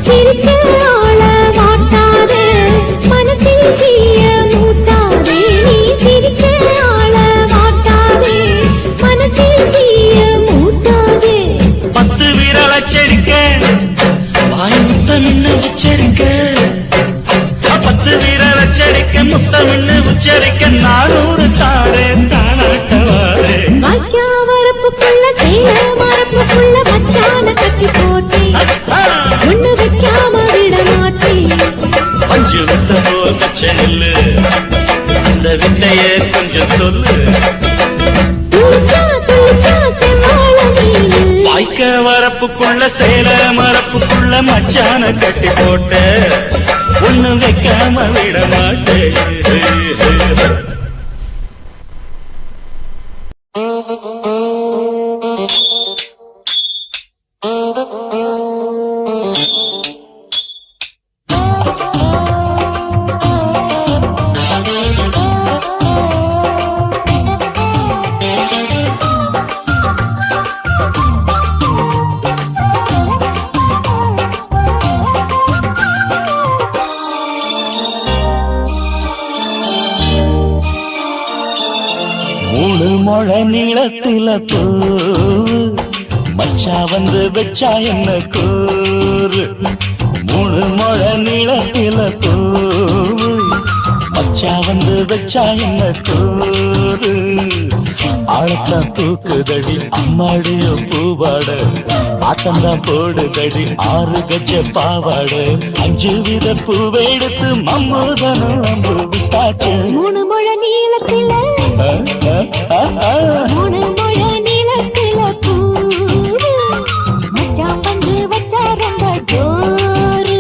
சிரிச்ச ஆள வாட்டாதே மனசில் தீய மூட்டாதே நீ சிரிச்ச ஆள வாட்டாதே மனசில் தீய மூட்டாதே 10 விரல் அச்சடிக்க வாய் முத்தமின்னு உச்சரிக்க 10 விரல் அச்சடிக்க முத்தமின்னு உச்சரிக்க 400 தாரே தானாட்டவாரே வாக்கியா வரப்புக்குள்ள சேல மரப்புக்குள்ள மச்சான கட்டி போட்டேன் ஒண்ணு வைக்காம விட மாட்டேன் பஞ்சு விட்ட போல் பச்சை நெல்லு அந்த வித்தைய கொஞ்சம் சொல்லு துளிச்சா செவ்வாழ மீனு வாய்க்க வரப்புக்குள்ள சேல மரப்புக்குள்ள மச்சான கட்டி போட்ட ஒண்ணு வைக்காம விட மாட்டேன் மூணு முழ நீளத்தில பூ மச்சா வந்து வச்சா என்ன கூறு மூணு முழ நீளத்தில பூ மச்சா வந்து வச்சா என்ன கூறு ஆழத்தான் தூக்குதடி அம்மாடியோ பூவாட ஆட்டம்தான் போடுதடி 6 கஜ பாவாட 5 வித பூவெடுத்து மம்மூதனும் அம்பு விட்டாச்சு 3 முழ நீளத்தில 3 முழ நீளத்தில பூ மச்சான் வந்து வச்சா ரொம்ப ஜோரு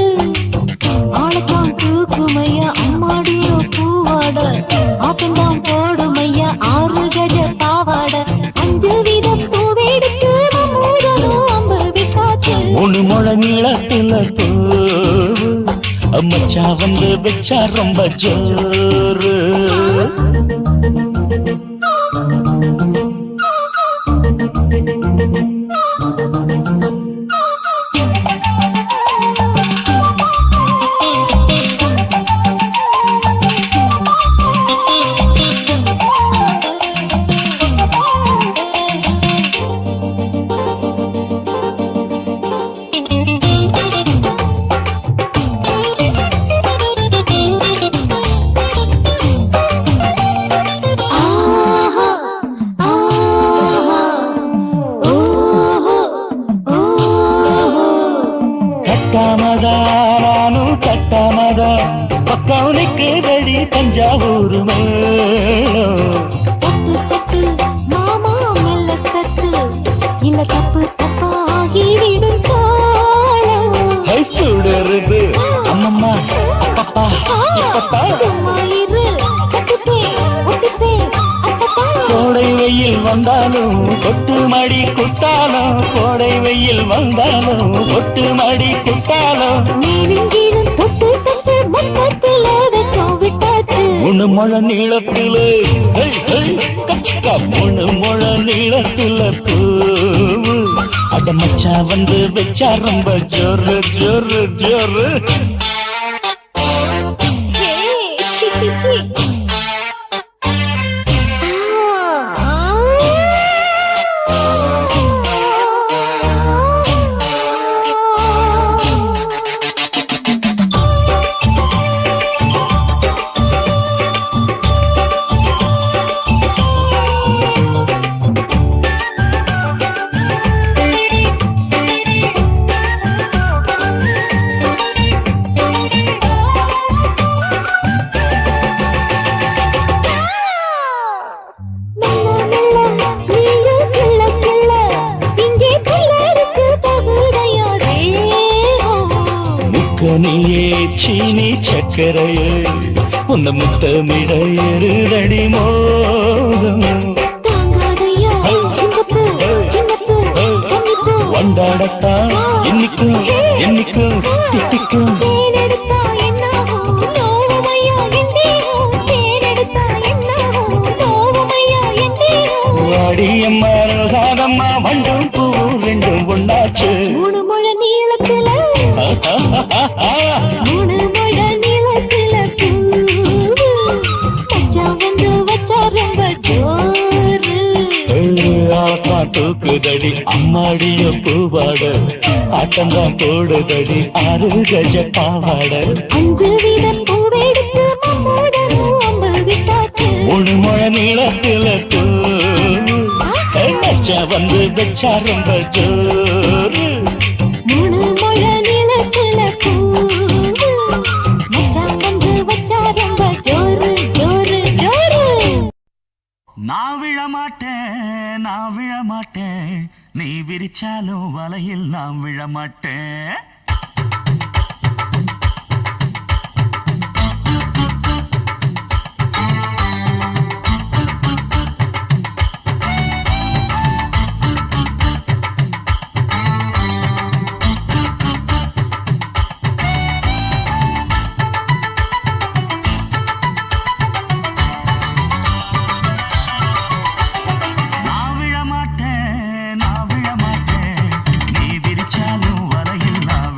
ஆளத்தான் தூக்குமையா அம்மாடியோ பூவாட ஆட்டம்தான் போடுமையா 6 கஜ பாவாட 5 வித பூவெடுத்து மம்மூதனும் அம்பு விட்டாச்சு 3 முழ நீளத்தில பூ மச்சா வந்து வச்சா ரொம்ப ஜோரு கட்டாமதா பக்கவனுக்கு ரெடி தஞ்சாவூர் மேளம் தட்டு மாமா மெல்ல தட்டு இல்ல தப்பு தப்பாகிவிடும் காலம் சுடருது அம்மம்மா அப்பப்பா இப்பப்பா சும்மா இரு கட்டுப்பேன் ஒட்டிப்பேன் அப்பப்பா கோடை வெயில் வந்தாலும் கொட்டு மடி குத்தாலும் கோடை வெயில் வந்தாலும் கொட்டு மடி குத்தாலும் நீரிங்கீழும் தொட்டு தொட்டு மொத்தத்தில் வெக்கம் விட்டாச்சு 3 முழ நீளத்தில கச்சக்கா 3 முழ நீளத்தில பூவு அட மச்சா வந்து வச்சா ரொம்ப ஜோரு ஜோரு ஜோரு சி சி சி சீனி சக்கரையே உன்னை முத்தமிட எருதடி மோகம் தாங்காதையா இந்த பூ சின்ன பூ கன்னிப்பூ வண்டாடத்தான் என்னைக்கும் என்னைக்கும் திட்டிக்கும் தேனெடுத்தா என்னாகும் நோவுமையா எந்தேகும் தேனெடுத்தா என்னாகும் நோவுமையா எந்தேகும் வாடியம்மா ரோசாதம்மா வண்டும் பூ ரெண்டும் ஒண்ணாச்சு மூணு முழ நீளத்துல மூணு முழ நீளத்துல பூ மச்சா வந்து வச்சா ரொம்ப ஜோரு தூக்குதடி அம்மாடிய பூவாட ஆட்டம்தான் போடுதடி 6 கஜ பாவாட 5 வீத பூவெடுத்து மம்மோடனும் அம்பு விட்டாச்சு ஒரு முழ நீளத்துல பூ மச்சா வந்து வச்சா ரொம்ப ஜோரு மூணு முழ நீளத்துல பூ மச்சா வந்து வச்சா ரொம்ப ஜோரு ஜோரு ஜோரு நான் விழமாட்டேன் நீ விரிச்சாலும் வலையில் நான் விழமாட்டேன் நான் விழமாட்டேன் நீ விரிச்சாலும் வலையில் நான்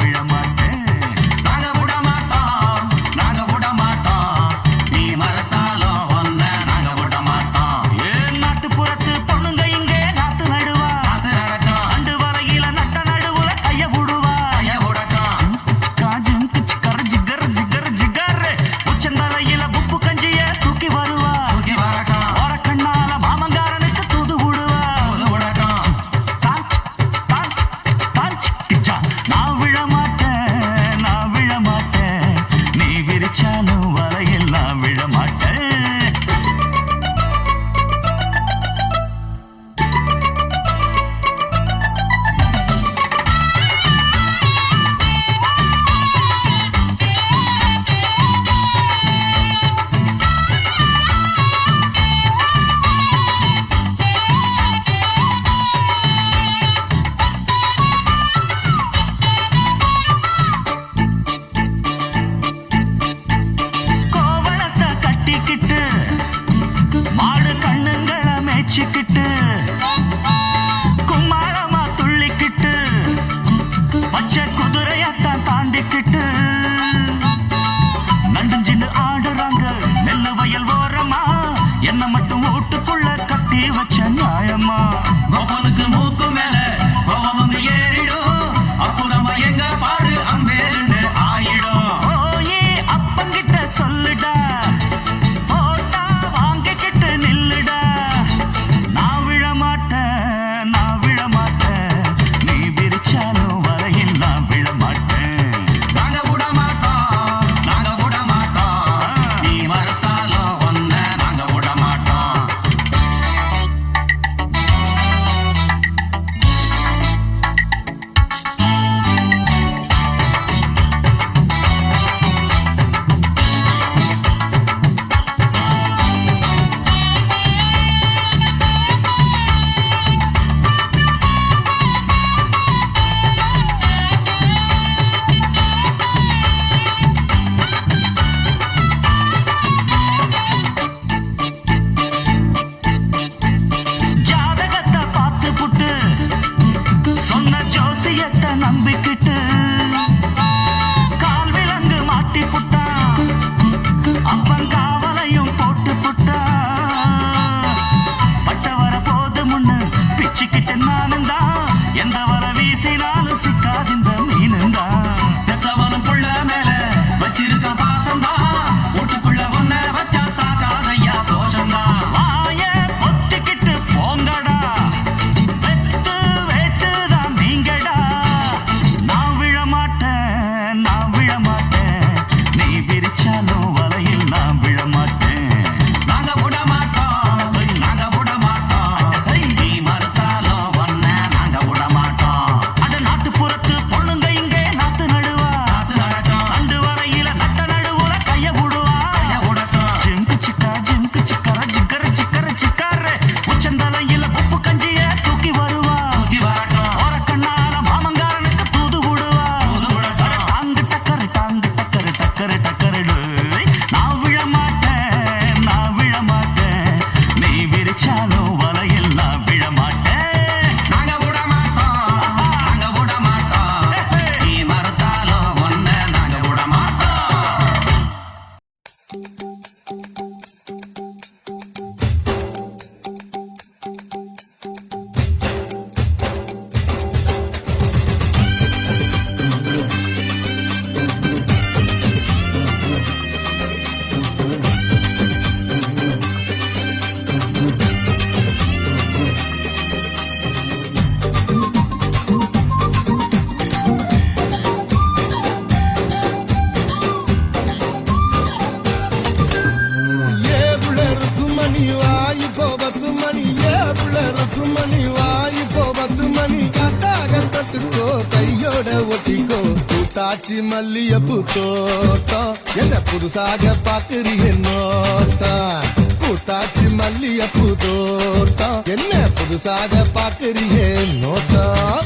கூத்தாச்சி மல்லியப்பூ தோட்டம் என்ன புதுசாக பாக்குறிய நோட்டம் கூத்தாச்சி மல்லியப்பூ தோட்டம் என்ன புதுசாக பாக்குறிய நோட்டம்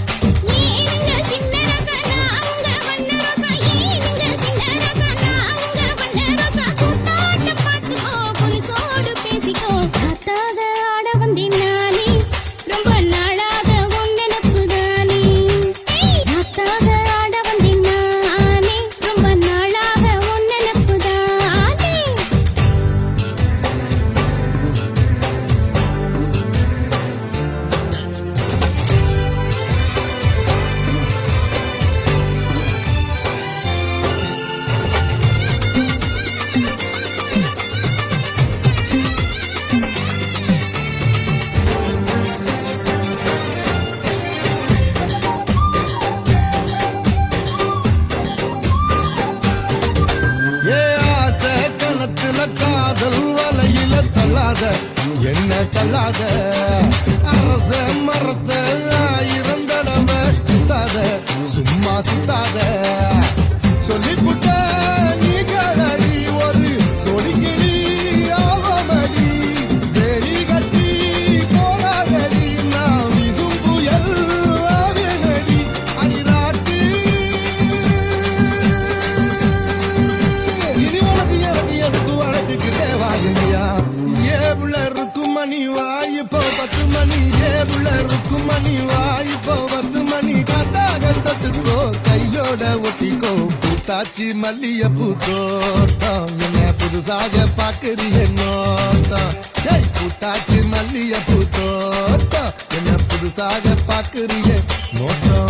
என்ன தள்ளாத அரச மரத்த ஆயிரம் தடவை சுத்தாத சும்மா சுத்தாத சொல்லிப்புட்ட நீ கலடி ஒரு சொடிக்கிளி ஆவமடி வெறி கட்டி போராதடி நான் விசும் புயல் ஆவியனடி அடிராட்டு இனி உனக்கு எனக்கு எதுக்கு வழக்குக்கிட்டே வாயினியா ஏபுள்ள மணி வாய்ப்போ 10 மணி ஏபுள்ள இருக்கும் மணி வாய்ப்போ 10 மணி கத்தாகத்துக்கோ கையோட ஒட்டிக்கோ கூத்தாச்சி மல்லியப்பூ தோட்டம் என்ன புதுசாக பாக்குறிய நோட்டம் ஏய் கூத்தாச்சி மல்லியப்பூ தோட்டம் என்ன புதுசாக பாக்குறிய நோட்டம்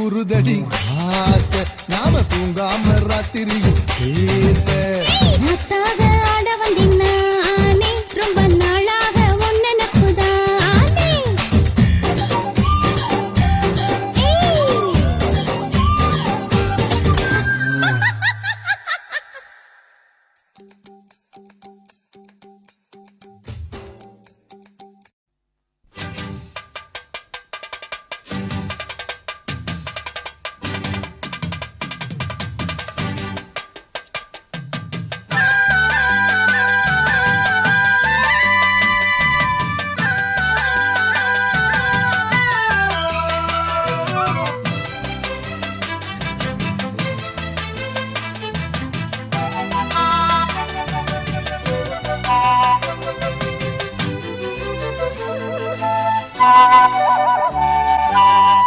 உருதடி ஆசை நாம தூங்காம ராத்திரி பேச ஆட வந்தினானே ரொம்ப நாளாக ஒன்னனப்புதானே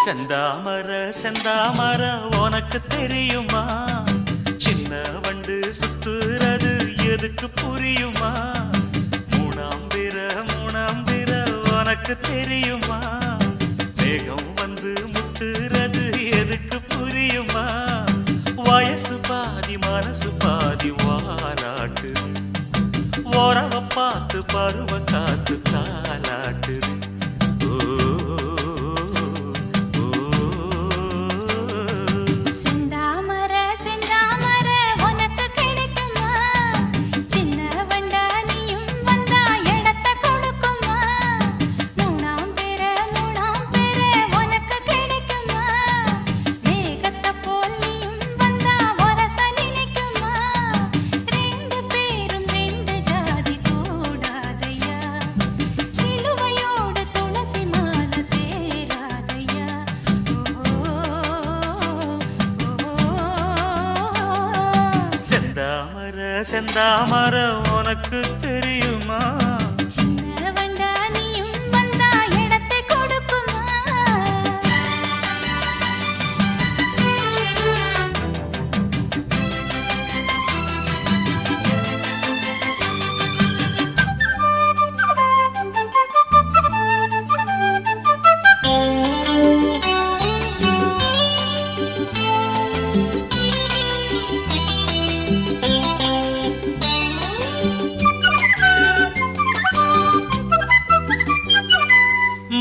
செந்தாமர செந்தாமர உனக்கு தெரியுமா சின்ன வண்டு சுத்துறது எதுக்கு புரியுமா மூணாம் பிற உனக்கு தெரியுமா வேகம் வந்து முட்டுறது எதுக்கு புரியுமா வயசு பாதி மனசு பாதி வாராட்டு பார்த்து பருவ காத்து தாலாட்டுது. ஓ, ஓ, செந்தாமர செந்தாமர உனக்கு கிடைக்குமா? சின்ன வண்டானியும் வந்தா இடத்த கொடுக்குமா? மூணாம் பேர உனக்கு கிடைக்குமா? மேகத்தை போல் நீயும் வந்தா வரச நினைக்குமா? ரெண்டு பேரும் ரெண்டு ஜாதி கூடாதையா, சிலுவையோடு துளசி மாலை சேராதையா. செந்தாமர செந்தாமர உனக்கு தெரியுமா? சின்ன வண்டானியும் வந்தா இடத்தை கொடுக்குமா?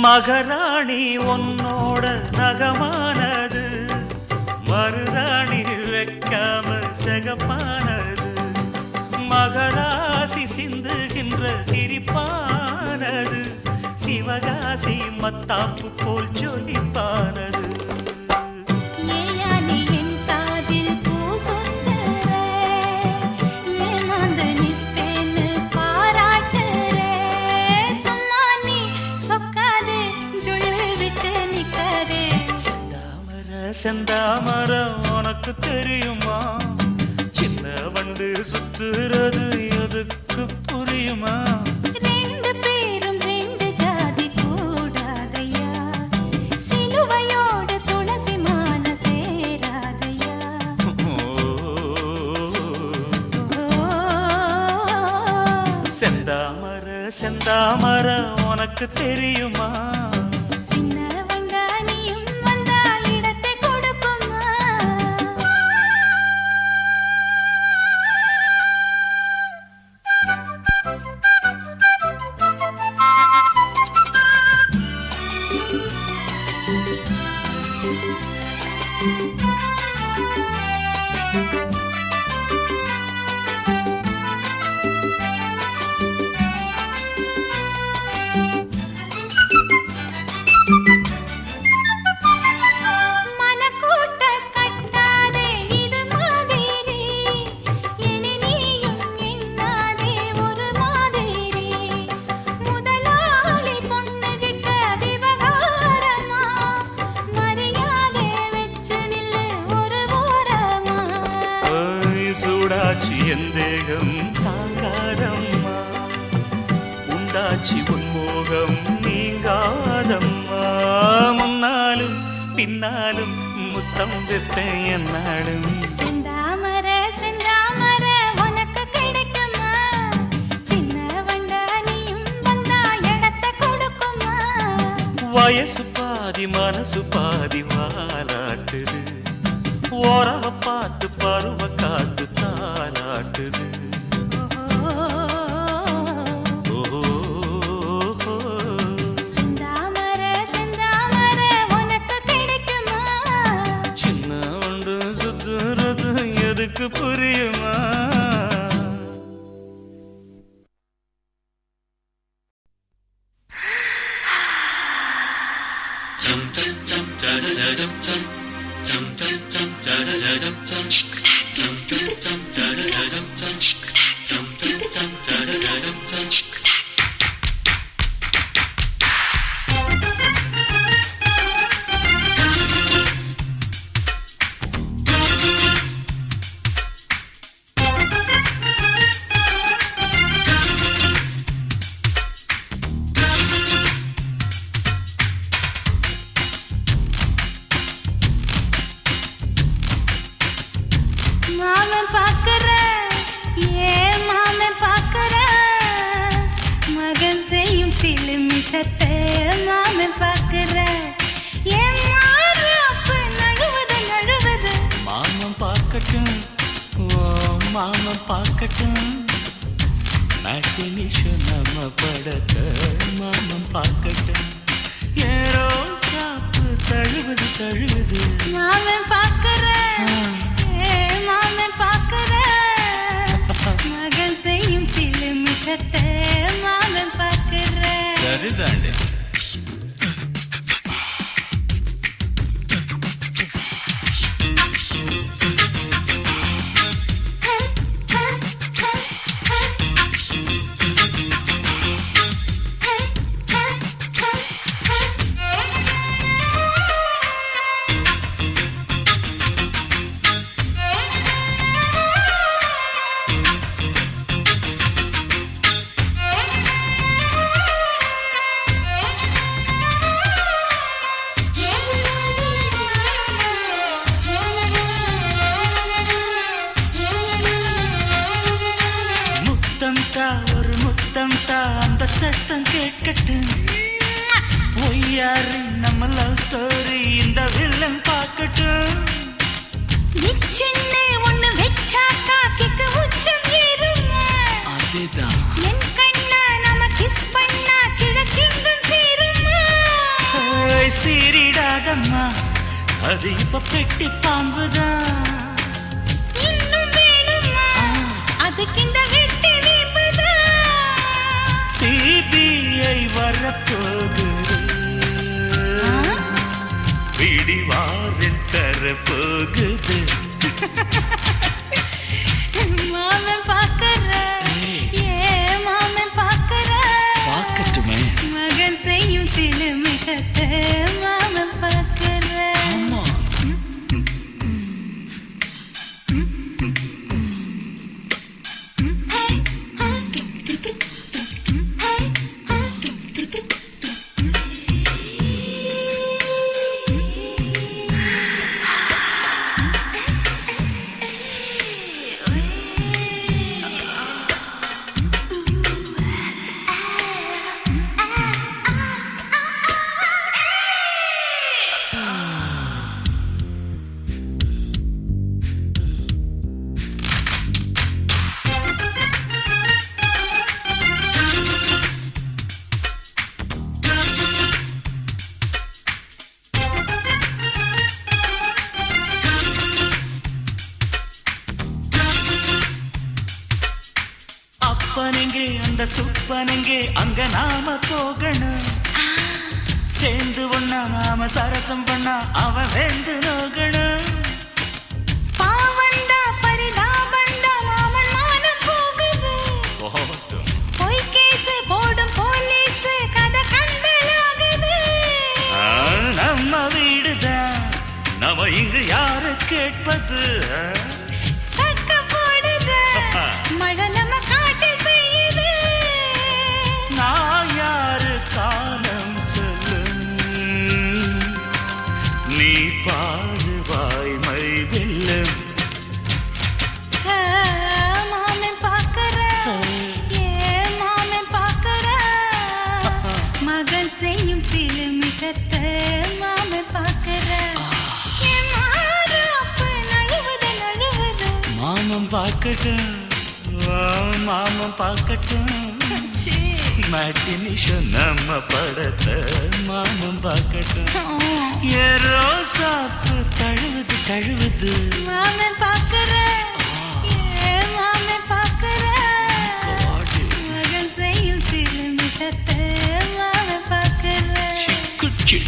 மகராணி உன்னோட நகமானது, மருதாணி வைக்காம செகப்பானது. மகராசி சிந்துகின்ற சிரிப்பானது, சிவகாசி மத்தாப்பு போல் ஜொலிப்பானது. ஏயானே என் காதில் பூ சொந்தர, ஏமாந்து நிற்பேன்னு பாராட்டுற. சும்மா நீ சொக்காதே, ஜொல்லு விட்டு நிக்காதே. செந்தாமர செந்தாமர உனக்கு தெரியுமா? சின்ன வண்டு சுத்துறது எதுக்கு புரியுமா? ரெண்டு பேரும் ரெண்டு ஜாதி கூடாதையா, சிலுவையோடு துளசி மாலை சேராதையா. செந்தாமர செந்தாமர உனக்கு தெரியுமா? சின்ன வண்டானியும் வந்தா இடத்தை கொடுக்குமா? மனக்கூட்ட கட்டாதே இது மாதிரி, இனி நீயும் எண்ணாதே ஒரு மாதிரி. முதலாளி பொண்ணுகிட்ட விவகாரமா, மரியாதை வச்சு நில்லு ஒரு ஓரமா. சூடாச்சி எந்தேகம் தாங்காதம்மா, உண்டாச்சி உன்மோகம் நீங்காதம்மா. முன்னாலும் பின்னாலும் முத்தம் வைப்பேன் என்னாலும். செந்தாமர செந்தாமர உனக்கு கிடைக்குமா? சின்ன வண்டானியும் வந்தா இடத்தை கொடுக்குமா? வயசு பாதி மனசு பாதி வாலாட்டுது, ஓரவ பார்த்து பருவ காத்து தாலாட்டுது. ஓ, செந்தாமர செந்தாமர உனக்கு கிடைக்குமா? சின்ன ஒன்று சுத்துறது எதுக்கு புரியுமா? மாமன் பாக்குற, ஏன் மாமன் பாக்குற? மகன் செய்யும் சிலு மிஷத்தை மாமன் பாக்குற. ஏன் மாறாப்பு நழுவது நழுவது? மாமன் பார்க்கட்டும், ஓ மாமன் பார்க்கட்டும். மேட்டினிஷோ நம்ம படத்தை மாமன் பார்க்கட்டும். ஏரோ சாப்பு தழுவுது தழுவுது மாமன் பார்க்கிறேன், மாமன் பார்க்கிறேன், மகன் செய்யும் சில மிஷத்தை மாமன் பார்க்கிறேன். சரிதாண்டி. ஒரு முத்தம் தா அந்த சத்தம் கேட்கட்டும். ஒய்யாரு நம்ம லவ் ஸ்டோரி இந்த வில்லன் பார்க்கட்டும். நிச்சன்னு ஒண்ணு வெச்சாக்கா கிக்கு உச்சம் ஏறுமா. அதுதான் என் கண்ணா நம்ம கிஸ் பண்ணா கிழச்சிங்கும் சீருமா. சீரிடாதம்மா அது இப்ப பெட்டி பாம்புதான். இன்னும் வேணுமா அதுக்கு இந்த வெட்டி சிபிஐ வரப்போகுது, பிடிவாரில் தரப்போகுது. மாமன் பார்க்கிறேன், மாமன் பார்க்கிறேன், பார்க்கட்டுமே மகன் செய்யும் சில மிஷத்தை மாமன் பார்க்கிறேன். அப்பனெங்கே அந்த சுப்பனெங்கே அங்க நாம போகணும். சேர்ந்து ஒண்ணா நாம சரசம் பண்ணா அவன் வேந்து நோகணும். பாவந்தா பரிதாபந்தா மாமன் மானம் போகுது. பொய் கேஸ் போடும் போலீஸ் கதை கண்டலாகுது. நம்ம வீடுதான் நம்ம இங்கு யாரு கேட்பது. சக்க போடுது மழை நம்ம காட்டில் பெய்யுது. நான் யாரு காலம் சொல்லும் நீ பாரு வாய்மை வெல்லும். மாமன் பார்க்கிறேன், மாமன் பார்க்கிறேன், மகன் செய்யும் சில மிஷத்தை மாமன் பார்க்கிறேன். மாமன் பார்க்கட்டும், மாமன் பார்க்கட்டும். மேட்டினிஷோ நம்ம படத்தை மாமன் பார்க்கட்டும். ஏரோ சாப்பு தழுவுது தழுவுது மாமன் பார்க்கிறேன், மாமன் பார்க்கிறேன், மகன் செய்யும் சில மிஷத்தை மாமன் பார்க்கிறேன். சிக்கு.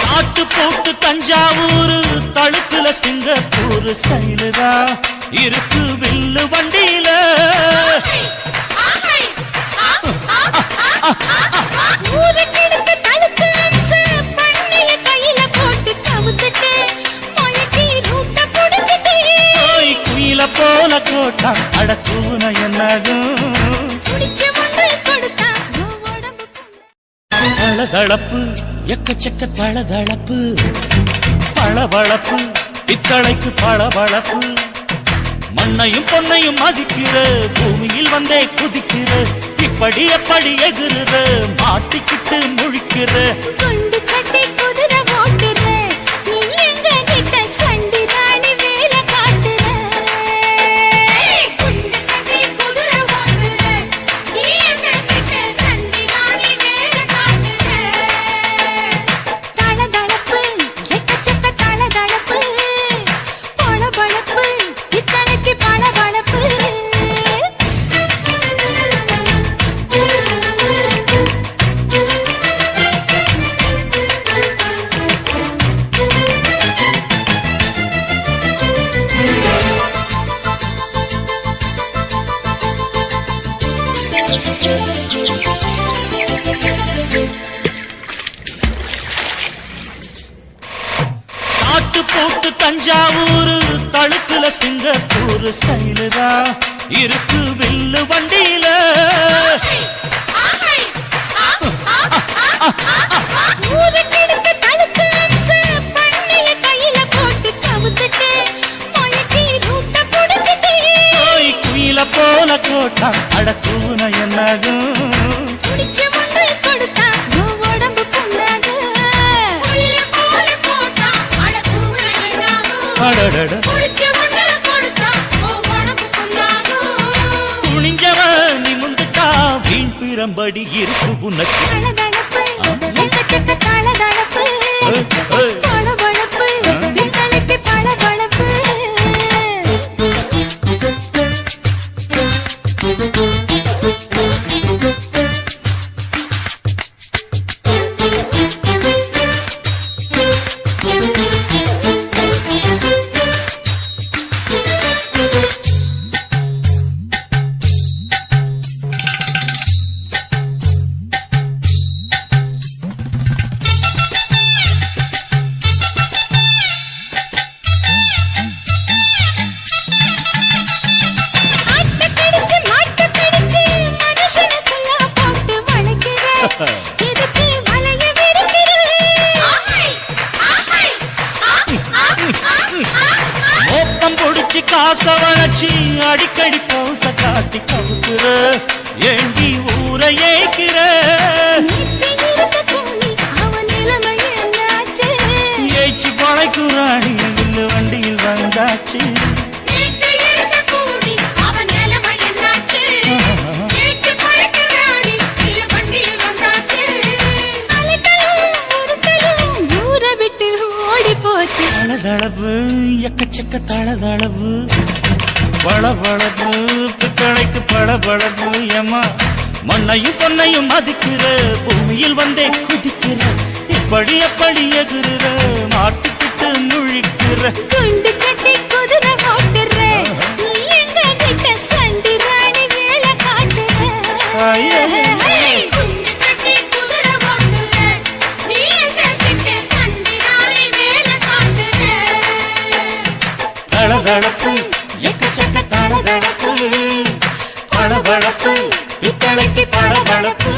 காட்டு போட்டு தஞ்சாவூர் தழுக்குல சிங்கப்பூர் ஸ்டைலு தான் இருக்கு வில்லு வண்டியில. ஊருக்கெடுத்து தழுக்கு அம்ச பண்ணைய கையில போட்டு கவுத்துட்டு மயக்கி ரூட்ட புடிச்சிட்டு குயில போல கோட்டா அடக்கூன என்னதும் குடிச்ச முண்டு கொடுத்தா உடம்பு தளதளப்பு எக்கச்சக்க தளதளப்பு பளபளப்பு பித்தளைக்கு பளபளப்பு. மண்ணையும் பொன்னையும் மதிக்கிற பூமியில் வந்தே குதிக்கிற இப்படி எப்படி எகுற மாட்டிக்கிட்டு முழிக்கிற. குண்டு சட்டை குதிரை ஓட்டுற நீ எங்க கிட்ட சண்டை தாட்டு போட்டு தஞ்சாவூர் தழுக்குல சிங்கப்பூர் ஸ்டைலு தான் இருக்கு வில்லு வண்டியில. ஊருக்கெடுத்த தழுக்கு அம்சு பண்ணைய கையில போட்டு கவுத்துட்டு மயக்கி ரூட்ட புடிச்சிட்டு குயில போல கோட்டா அடக்கூன என்னாகும் குடிச்ச முண்டு கொடுத்தா உன் உடம்பு புண்ணாகும். குயில போல போட்டா அடக்கூன என்னாகும். அடடட குடிச்ச முண்டு கொடுத்தா உன் உடம்பு புண்ணாகும். துணிஞ்சவன் நிமிந்துட்டா வீண் பிறம்படி இருக்கு உனக்கு. தளதளப்பு எக்கச்சக்க தளதளப்பு பளபளப்பு பித்தளைக்கு பளபளப்பு. ஆட்டக்கடிச்சு மாட்டக்கடிச்சு மனுஷனுக்குள்ள போட்டு வளைக்கிற எதுக்கு வளைய விரிக்கிற. மோப்பம் பொடிச்சு காச வளைச்சு அடிக்கடி பௌச காட்டி கவுக்குற ஏண்டி ஊரை ஏய்க்கிற. நேத்து இருந்த கூலி அவன் நிலைமை என்னாச்சு. ஏய்ச்சி பழைக்குறாடி வில்லு வண்டியில் வந்தாச்சு. நேத்து இருந்த கூலி அவன் நிலைமை என்னாச்சு. நேற்று பழக்கிறாடி இல்ல வண்டியில் வந்தாச்சு. அலட்டலும் உருட்டலும் ஊரை விட்டு ஓடி போச்சு. தளதளவு எக்கச்சக்க தளதளவு பளபளப்பு பித்தளைக்கு பளபளப்பு ஏமா மண்ணையும் பொன்னையும் மதிக்கிற பூமியில் வந்தே குதிக்கிற இப்படி எப்படி எகுற மாட்டுக்கிட்டு முழிக்கிற. குண்டு சட்டி குதிரை ஓட்டுற நீ எங்க கிட்ட சண்டி ராணி வேலை காட்டுற. குண்டு சட்டி குதிரை ஓட்டுற நீ எங்க கிட்ட சண்டி ராணி வேலை காட்டுற. தளதளப்பு எக்கச்சக்க தளதளப்பு பளபளப்பு பித்தளைக்கு பளபளப்பு.